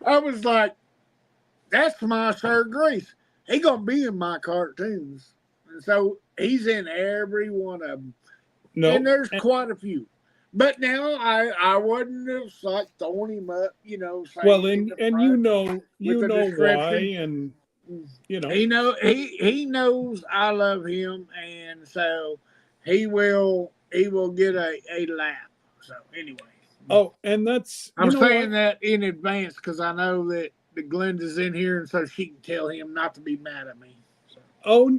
I was like, that's my Sir Grace. He going to be in my cartoons. And so he's in every one of them. No. And there's quite a few. But now I wouldn't have like throwing him up, you know. Well, and you know why, and you know he knows I love him, and so he will get a lap. So anyway. Oh, and that's I'm saying that in advance because I know that the Glenda's in here, and so she can tell him not to be mad at me. So. Oh,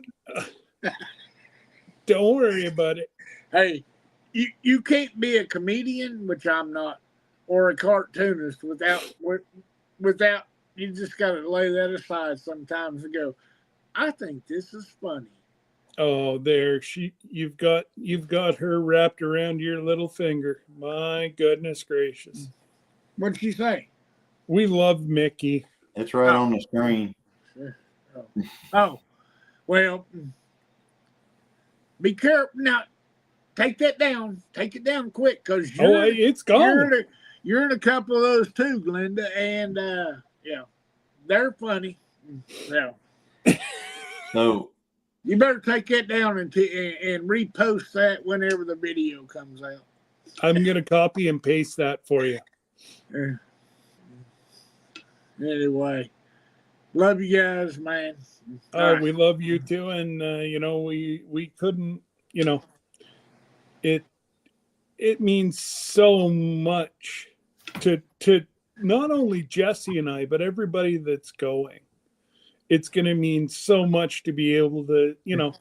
don't worry about it. Hey. You can't be a comedian, which I'm not, or a cartoonist without you just got to lay that aside sometimes and go, I think this is funny. Oh, there you've got her wrapped around your little finger. My goodness gracious. What'd she say? We love Mickey. It's right on the screen. Sure. Oh, well, be careful now. Take that down. Take it down quick, because it's gone. You're in a couple of those too, Glenda, and they're funny. Yeah. So you better take that down and repost that whenever the video comes out. I'm gonna copy and paste that for you. Anyway, love you guys, man. Oh, we love you too, and you know we couldn't, you know. It means so much to not only Jesse and I, but everybody that's going. It's going to mean so much to be able to, you know,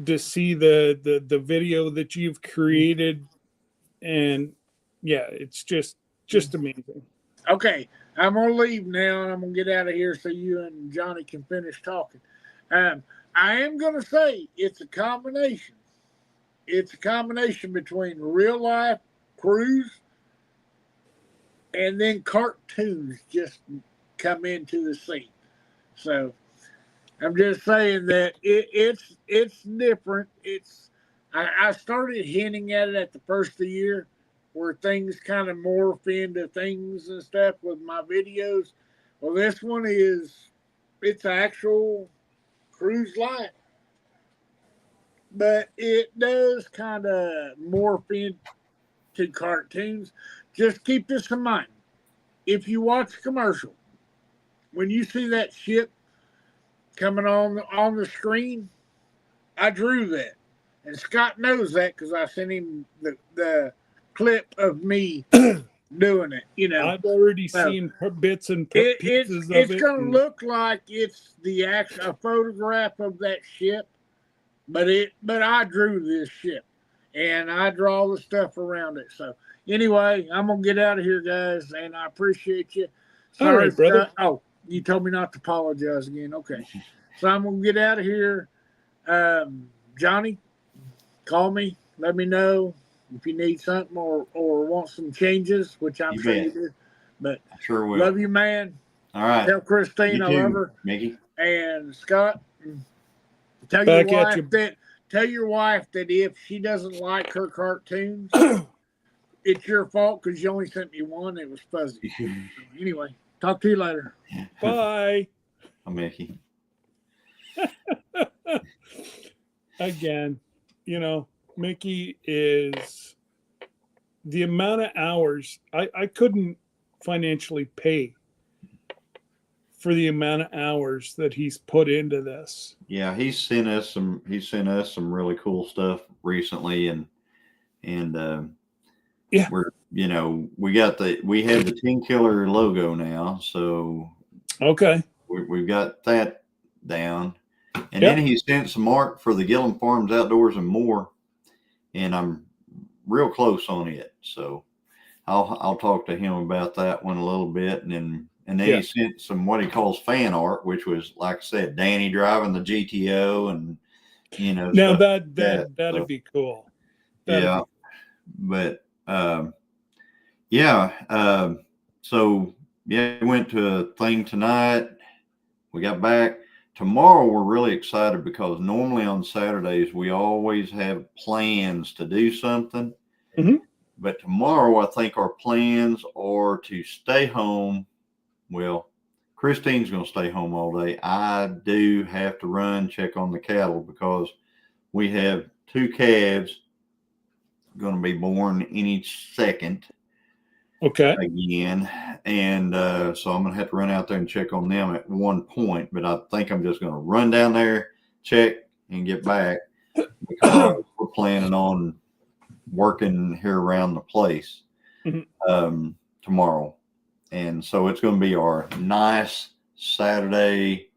to see the video that you've created, and yeah, it's just amazing. Okay, I'm gonna leave now, and I'm gonna get out of here so you and Johnny can finish talking. I am gonna say it's a combination. It's a combination between real life cruise and then cartoons just come into the scene. So I'm just saying that it's different. I started hinting at it at the first of the year where things kind of morph into things and stuff with my videos. Well, this one it's actual cruise life. But it does kind of morph into cartoons. Just keep this in mind. If you watch a commercial, when you see that ship coming on the screen, I drew that. And Scott knows that because I sent him the clip of me doing it. You know, I've already seen bits and pieces of it. It's going to look like it's a photograph of that ship. But I drew this ship, and I draw the stuff around it. So anyway, I'm gonna get out of here, guys, and I appreciate you. All Sorry, right, brother. Scott. Oh, you told me not to apologize again. Okay, so I'm gonna get out of here. Johnny, call me. Let me know if you need something or want some changes, which I'm You sure bet. you do. But Sure will. love you, man. All right. Tell Christine You I love too, her. Mickey. And Scott, tell Back your at wife you. that if she doesn't like her cartoons, it's your fault because you only sent me one. It was fuzzy. So anyway, talk to you later. Bye. I'm Mickey. Again, Mickey is the amount of hours I couldn't financially pay for the amount of hours that he's put into this. Yeah, he's sent us some really cool stuff recently, and Yeah. we're we have the 10 Killer logo now, so Okay. we've got that down. And Yep. then he sent some art for the Gillum Farms Outdoors and More, and I'm real close on it. So I'll talk to him about that one a little bit, and then Yeah. he sent some what he calls fan art, which was, like I said, Danny driving the GTO, and Now stuff that'd so, be cool. yeah, but so yeah, we went to a thing tonight. We got back. Tomorrow we're really excited because normally on Saturdays we always have plans to do something. Mhm. But tomorrow I think our plans are to stay home. Well, Christine's going to stay home all day. I do have to run, check on the cattle because we have 2 calves going to be born any second. Okay. Again, and so I'm gonna have to run out there and check on them at one point, but I think I'm just gonna run down there, check, and get back because we're planning on working here around the place tomorrow, and so it's gonna be our nice Saturday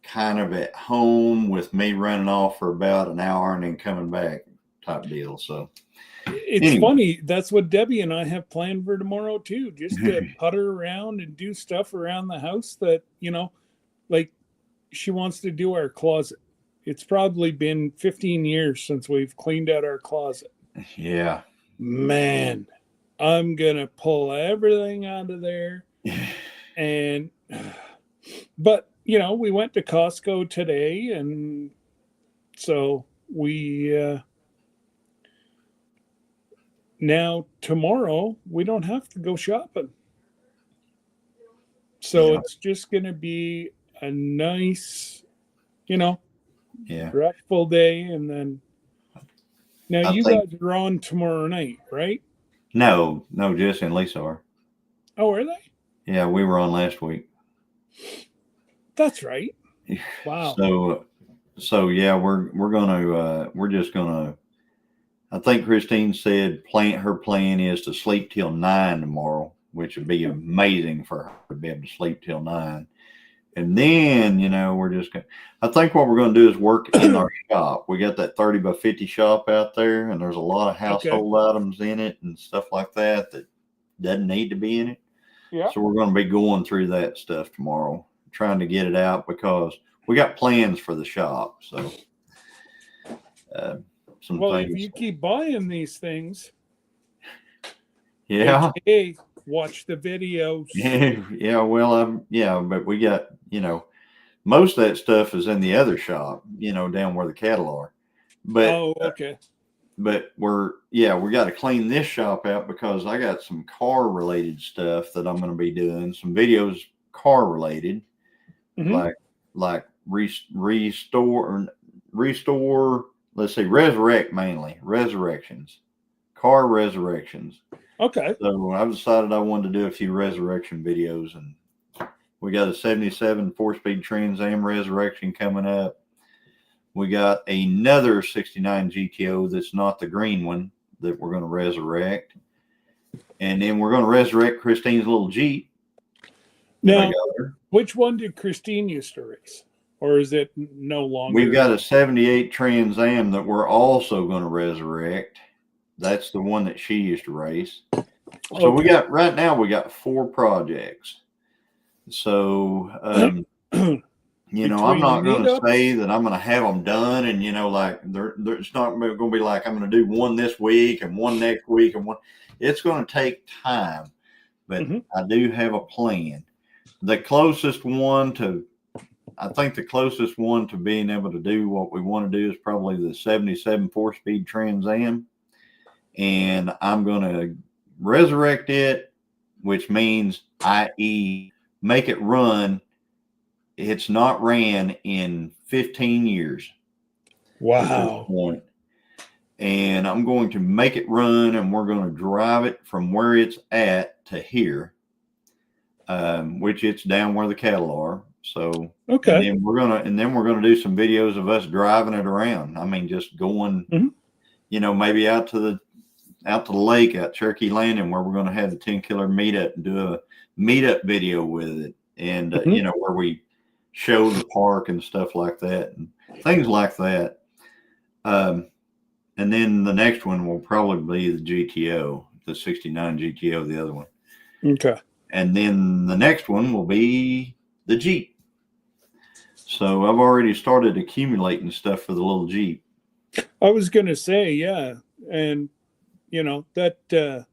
kind of at home with me running off for about an hour and then coming back type deal. So It's funny. That's what Debbie and I have planned for tomorrow too. Just to putter around and do stuff around the house that, like she wants to do our closet. It's probably been 15 years since we've cleaned out our closet. Yeah. Man, I'm going to pull everything out of there. But, we went to Costco today, and so we now tomorrow we don't have to go shopping. So it's just going to be a nice, restful day. And then now you guys are on tomorrow night, right? No, Jesse and Lisa are. Oh, are they? Yeah, we were on last week. That's right. Wow. So yeah, we're just gonna. I think Christine said her plan is to sleep till 9 tomorrow, which would be amazing for her to be able to sleep till 9. And then, we're just going to, I think what we're going to do is work in our shop. We got that 30 by 50 shop out there, and there's a lot of household items in it and stuff like that doesn't need to be in it. Yeah. So we're going to be going through that stuff tomorrow, trying to get it out because we got plans for the shop. So, if you keep buying these things, yeah, hey, watch the videos. Yeah. Well, but we got most of that stuff is in the other shop, down where the cattle are. But okay. But we got to clean this shop out because I got some car related stuff that I'm going to be doing. Some videos car related, like restore. Let's see, resurrections, car resurrections. Okay. So I've decided I wanted to do a few resurrection videos, and we got a 77 4-speed Trans Am resurrection coming up. We got another 69 GTO that's not the green one that we're going to resurrect. And then we're going to resurrect Christine's little Jeep. Now, which one did Christine used to race? or is it no longer? We've got a 78 Trans Am that we're also going to resurrect. That's the one that she used to race. So we got, right now, we got 4 projects. So, you know, I'm not going to say that I'm going to have them done, and, you know, like it's not going to be like I'm going to do one this week and one next week and one. It's going to take time, but I do have a plan. The closest one to, I think the closest one to being able to do what we want to do is probably the 77 4-speed Trans Am. And I'm going to resurrect it, which means, i.e., make it run. It's not ran in 15 years. Wow. At this point. And I'm going to make it run, and we're going to drive it from where it's at to here, which it's down where the cattle are. So, and then we're gonna do some videos of us driving it around. I mean, just going, you know, maybe out to the lake at Cherokee Landing, where we're going to have the 10-killer meetup and do a meetup video with it, and you know, where we show the park and stuff like that, and things like that. And then the next one will probably be the GTO, the 69 GTO, the other one. Okay. And then the next one will be the Jeep. So I've already started accumulating stuff for the little Jeep. I was going to say, yeah. And, you know, that,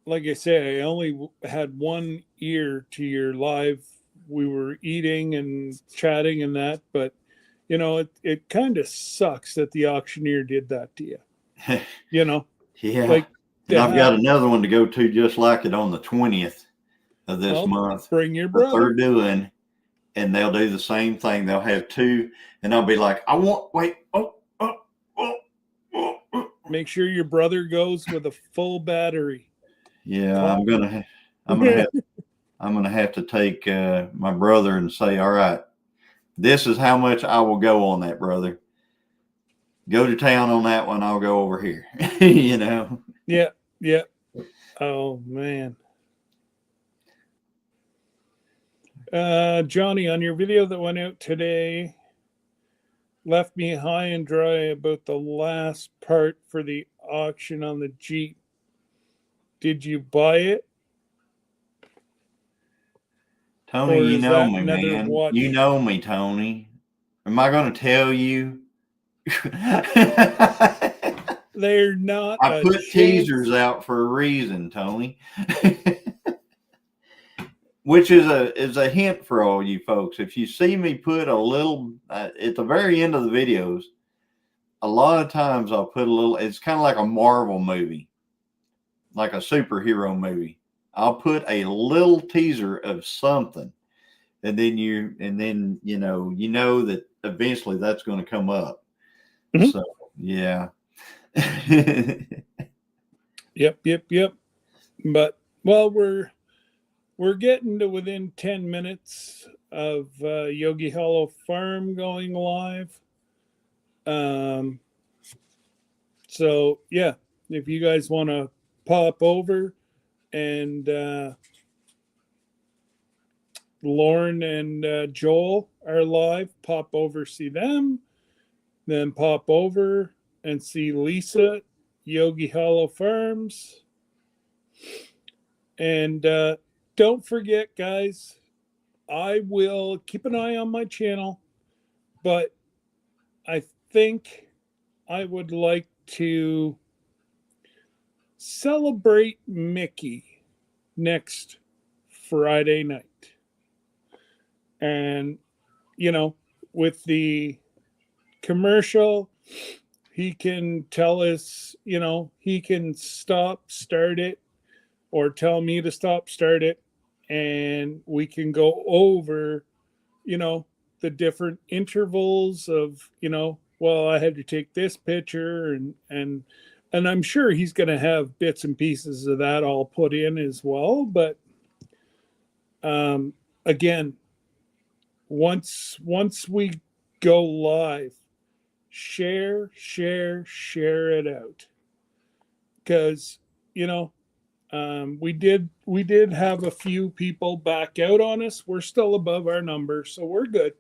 like I say, I only had one ear to your live. We were eating and chatting and that, but, you know, it kind of sucks that the auctioneer did that to you. You know? Yeah. Like, and I've got another one to go to just like it on the 20th of this month. Bring your brother. They're doing, and they'll do the same thing. They'll have 2, and I'll be like, Make sure your brother goes with a full battery. Yeah, I'm gonna have to take my brother and say, all right, this is how much I will go on that, brother. Go to town on that one. I'll go over here. You know? Yeah. Yeah. Oh man. Johnny, on your video that went out today, left me high and dry about the last part for the auction on the Jeep. Did you buy it? Tony, you know me, man. You know me, Tony. Am I going to tell you? They're not. I put teasers out for a reason, Tony. Which is a hint for all you folks. If you see me put a little at the very end of the videos, a lot of times I'll put a little. It's kind of like a Marvel movie, like a superhero movie. I'll put a little teaser of something, and then you know that eventually that's going to come up. So yeah. Yep. But well, we're getting to within 10 minutes of Yogi Hollow Farm going live. So yeah, if you guys want to pop over, and Lauren and Joel are live, pop over, see them, then pop over and see Lisa, Yogi Hollow Farms. And don't forget, guys, I will keep an eye on my channel, but I think I would like to celebrate Mickey next Friday night. And, you know, with the commercial, he can tell us, you know, he can start it, or tell me to start it, and we can go over, you know, the different intervals of, you know, well, I had to take this picture, and I'm sure he's going to have bits and pieces of that all put in as well. But again, once we go live, share it out, because, you know, we did have a few people back out on us. We're still above our number, so we're good.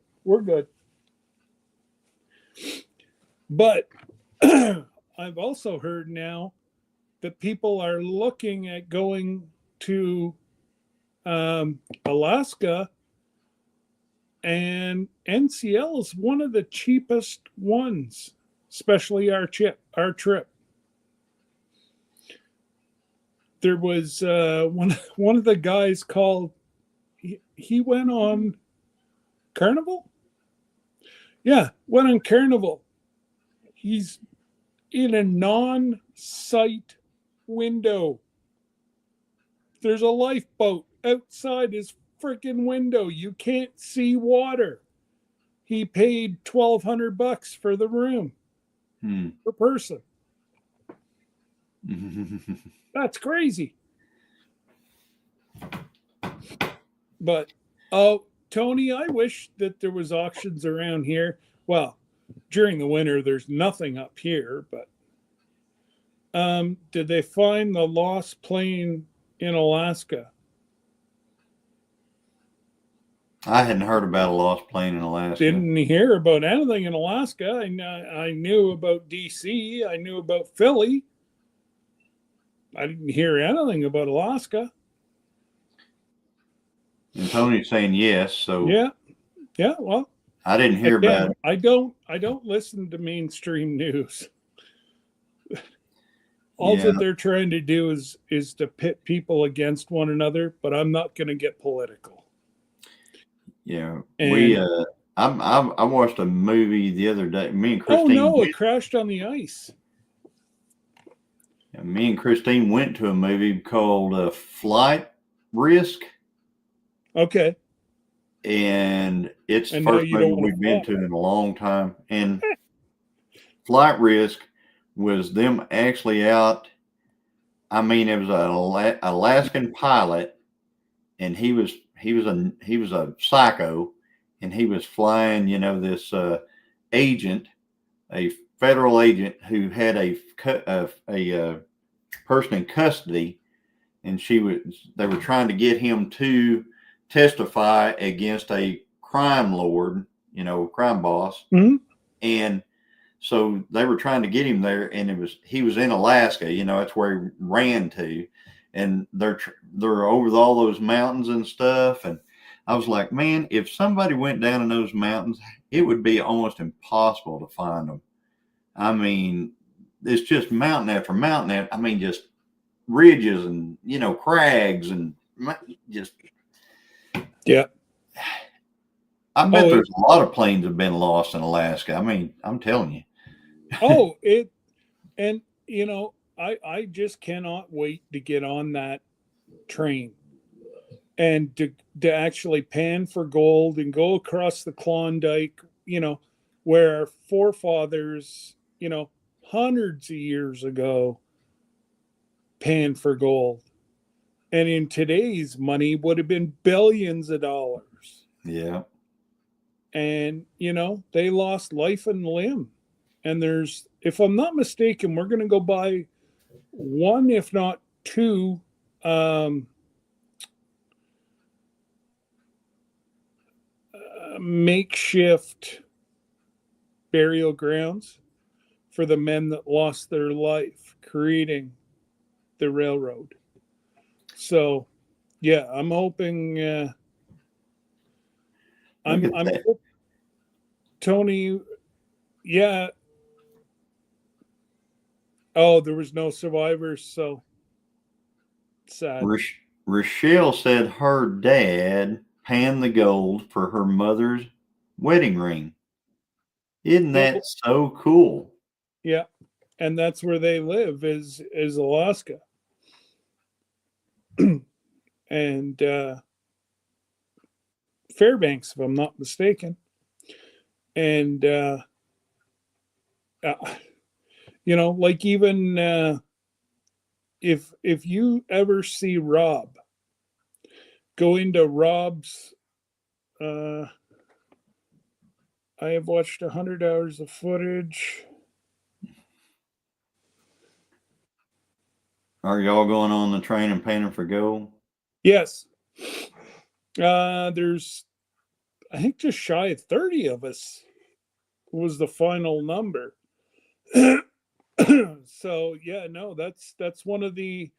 But I've also heard now that people are looking at going to Alaska, and NCL is one of the cheapest ones, especially our trip. There was one of the guys called. He went on Carnival. Yeah, went on Carnival. He's in a non-sight window. There's a lifeboat outside his freaking window. You can't see water. He paid $1,200 for the room per person. That's crazy. But Tony, I wish that there was auctions around here. Well, during the winter, there's nothing up here. But did they find the lost plane in Alaska? I hadn't heard about a lost plane in Alaska. Didn't hear about anything in Alaska. I knew about DC. I knew about Philly. I didn't hear anything about Alaska. And Tony's saying yes. So yeah. Well, I didn't hear about it. I don't listen to mainstream news. All that they're trying to do is to pit people against one another. But I'm not going to get political. Yeah, I watched a movie the other day. Me and Christine. Oh no, it crashed on the ice. Me and Christine went to a movie called Flight Risk. Okay. And it's the first movie we've been to in a long time. And Flight Risk was them actually out. I mean, it was an Alaskan pilot, and he was a psycho, and he was flying, this agent, a federal agent who had a person in custody, and they were trying to get him to testify against a crime lord, crime boss. Mm-hmm. And so they were trying to get him there, and he was in Alaska, that's where he ran to. And they're over all those mountains and stuff. And I was like, man, if somebody went down in those mountains, it would be almost impossible to find them. I mean, it's just mountain after mountain. I mean, just ridges and, crags and just. Yeah. I bet there's a lot of planes have been lost in Alaska. I mean, I'm telling you. I just cannot wait to get on that train and to actually pan for gold and go across the Klondike, where our forefathers, hundreds of years ago, panned for gold. And in today's money would have been billions of dollars. Yeah. And, they lost life and limb. And if I'm not mistaken, we're going to go buy one, if not two, makeshift burial grounds for the men that lost their life creating the railroad. So, yeah, I'm hoping. I'm Tony. Yeah. Oh, there was no survivors, so sad. Rochelle said her dad panned the gold for her mother's wedding ring. Isn't that so cool? Yeah, and that's where they live is Alaska. And Fairbanks, if I'm not mistaken. And like even if you ever see Rob, go into Rob's. I have watched 100 hours of footage. Are y'all going on the train and panning for gold? Yes. There's, I think, just shy of 30 of us was the final number. So yeah, no, that's one of the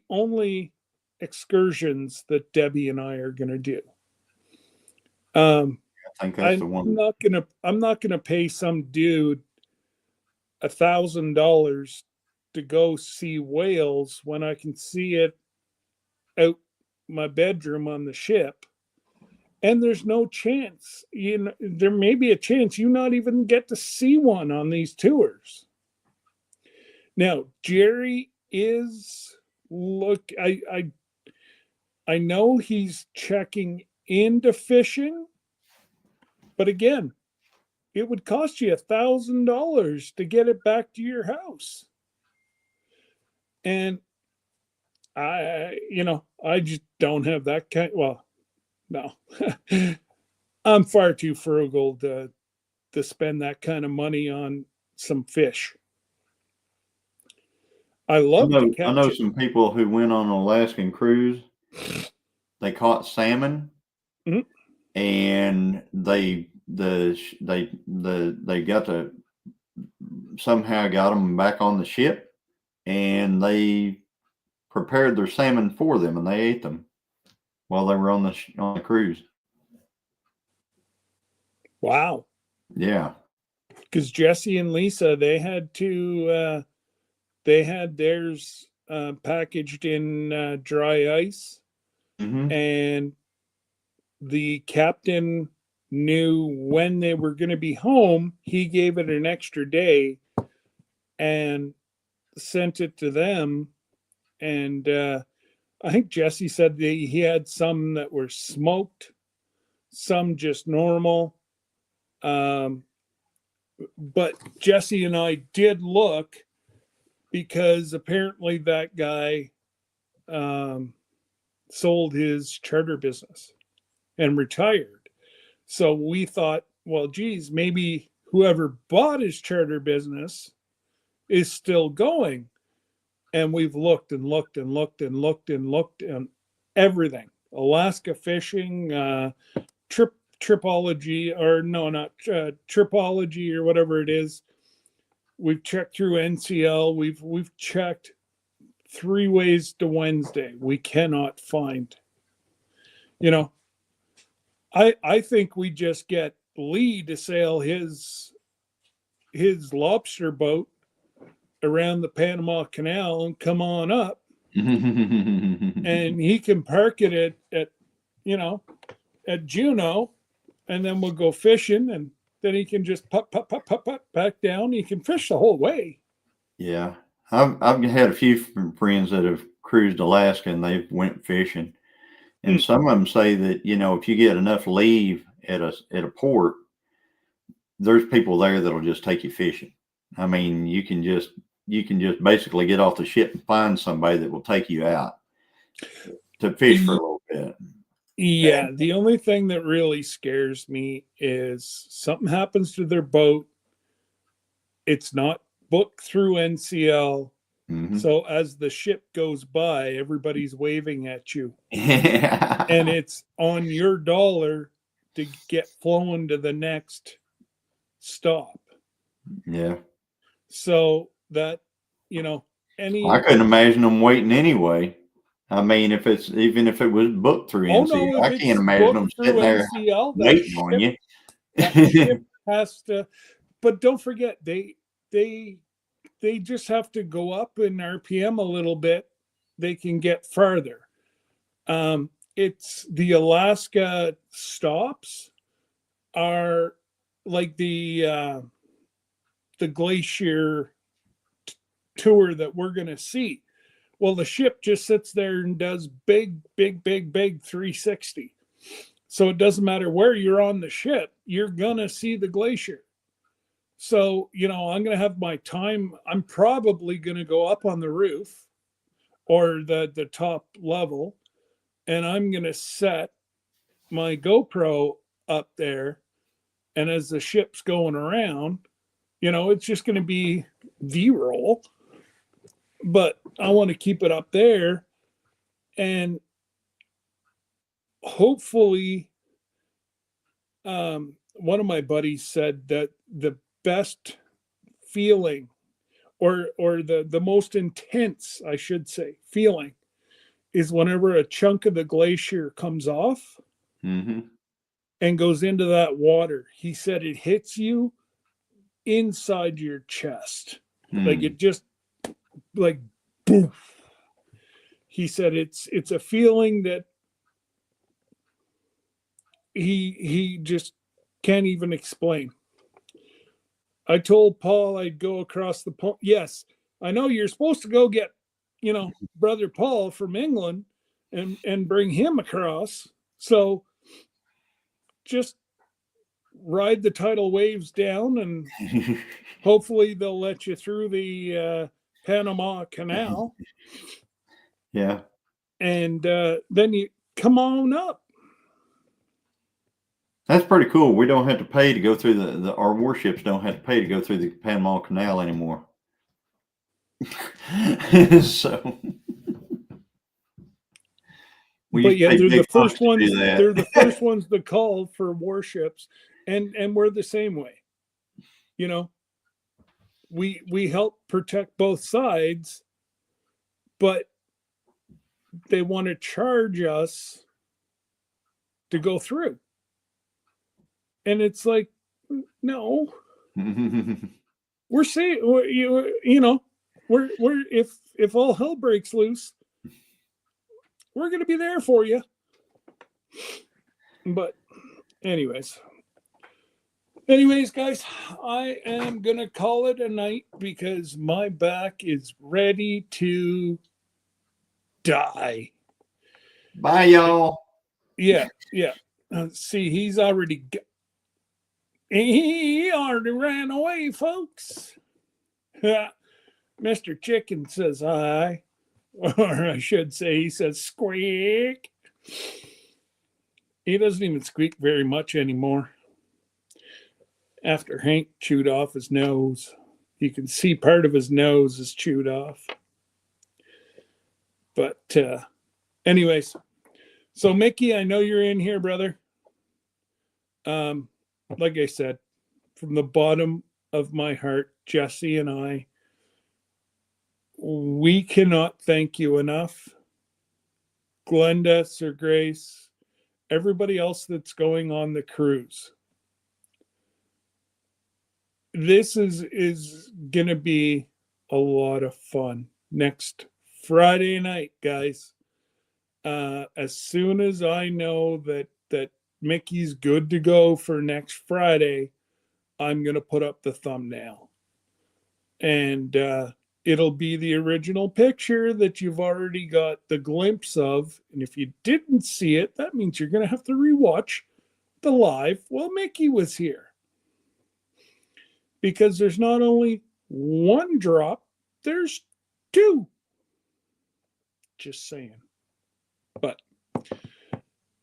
only excursions that Debbie and I are going to do. I think that's I'm the one. not gonna pay some dude $1,000 to go see whales when I can see it out my bedroom on the ship. And there's no chance, there may be a chance you not even get to see one on these tours. Now, Jerry is look. I know he's checking into fishing, but again, it would cost you $1,000 to get it back to your house. And I just don't have that kind. Well, no, I'm far too frugal to spend that kind of money on some fish. I love to I catch know it. some people who went on an Alaskan cruise. They caught salmon, Mhm. and they got to somehow got them back on the ship, and they prepared their salmon for them, and they ate them while they were on the cruise. Wow. Yeah. Because Jesse and Lisa, they had theirs packaged in dry ice, Hmm. and the captain knew when they were going to be home. He gave it an extra day and sent it to them. And I think Jesse said he had some that were smoked, some just normal. Um, but Jesse and I did look, because apparently that guy um, sold his charter business and retired. So we thought, well, geez, maybe whoever bought his charter business is still going. And we've looked and looked and looked and looked and looked and everything. Alaska fishing, tripology, or no, not tripology or whatever it is. We've checked through NCL. We've checked 3 ways to Wednesday. We cannot find. You know, I think we just get Lee to sail his lobster boat around the Panama Canal and come on up, and he can park it at you know at Juneau, and then we'll go fishing, and then he can just put back down. He can fish the whole way. Yeah. I've had a few friends that have cruised Alaska and they've went fishing. And Mm. some of them say that, if you get enough leave at a port, there's people there that'll just take you fishing. I mean, you can just basically get off the ship and find somebody that will take you out to fish for a little bit. Yeah, the only thing that really scares me is something happens to their boat. It's not booked through NCL. Mm-hmm. So as the ship goes by, everybody's waving at you, and Yeah. it's on your dollar to get flown to the next stop. Yeah. So that, I any, couldn't imagine them waiting anyway. I mean, even if it was booked through oh NCO, no, if I can't it's imagine them booked through sitting there NCL, waiting on you. that ship has to, but don't forget, they, they just have to go up in RPM a little bit. They can get farther. It's the Alaska stops are like the glacier tour that we're going to see. Well, the ship just sits there and does big 360. So it doesn't matter where you're on the ship, you're going to see the glacier. So, I'm going to have my time. I'm probably going to go up on the roof or the top level, and I'm going to set my GoPro up there. And as the ship's going around, it's just going to be V-roll, but I want to keep it up there. And hopefully, one of my buddies said that the best feeling, or the most intense, I should say, feeling, is whenever a chunk of the glacier comes off Mm-hmm. and goes into that water. He said it hits you inside your chest. Like Mm. it just, like, boom. He said it's a feeling that he just can't even explain. I told Paul I'd go across the pond. Yes, I know you're supposed to go get, brother Paul from England and bring him across. So just ride the tidal waves down, and hopefully they'll let you through the Panama Canal, Yeah. and then you come on up. That's pretty cool. We don't have to pay to go through our warships don't have to pay to go through the Panama Canal anymore. So we But used to yeah, pay they're the big bucks first to ones. do that. They're the first ones to call for warships, and we're the same way. You know, we help protect both sides, but they want to charge us to go through, and it's like, no, we're saying, we're if all hell breaks loose, we're going to be there for you. But anyways, guys, I am going to call it a night because my back is ready to die. Bye, y'all. Yeah. See, he already ran away, folks. Mr. Chicken says hi. Or I should say, he says squeak. He doesn't even squeak very much anymore. After Hank chewed off his nose, you can see part of his nose is chewed off. But anyways, so Mickey, I know you're in here, brother. Like I said, from the bottom of my heart, Jesse and I, we cannot thank you enough. Glenda, Sir Grace, everybody else that's going on the cruise. This is gonna be a lot of fun next Friday night, guys. As soon as I know that Mickey's good to go for next Friday, I'm gonna put up the thumbnail, and it'll be the original picture that you've already got the glimpse of. And if you didn't see it, that means you're gonna have to rewatch the live while Mickey was here. Because there's not only one drop, there's two. Just saying. But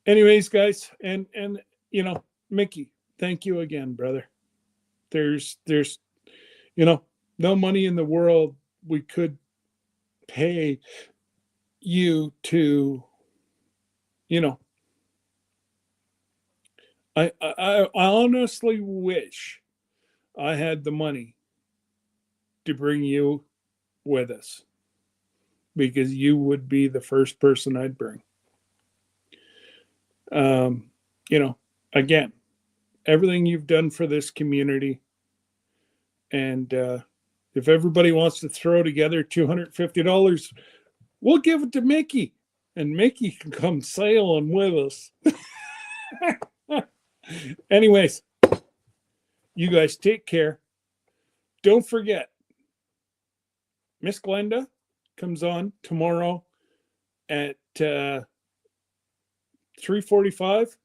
anyways, guys, and Mickey, thank you again, brother. There's no money in the world we could pay you to, I honestly wish I had the money to bring you with us, because you would be the first person I'd bring. Again, everything you've done for this community, and if everybody wants to throw together $250, we'll give it to Mickey, and Mickey can come sailing with us. Anyways, you guys take care. Don't forget, Miss Glenda comes on tomorrow at 3:45,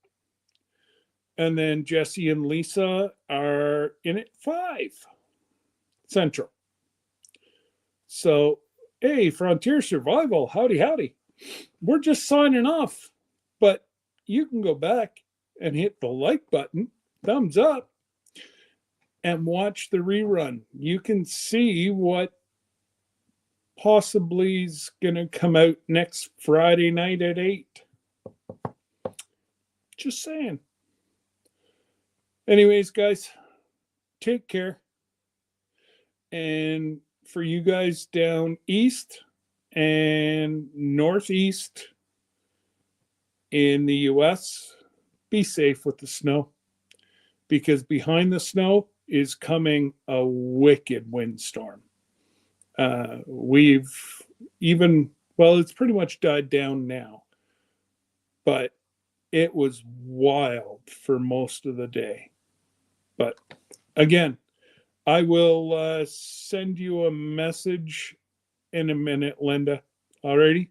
and then Jesse and Lisa are in at 5 Central. So, hey, Frontier Survival, howdy. We're just signing off, but you can go back and hit the like button, thumbs up, and watch the rerun. You can see what possibly is going to come out next Friday night at 8. Just saying. Anyways, guys, take care. And for you guys down east and northeast in the US, be safe with the snow, because behind the snow is coming a wicked windstorm. We've even, well, it's pretty much died down now, but it was wild for most of the day. But again, I will send you a message in a minute, Linda. Alrighty?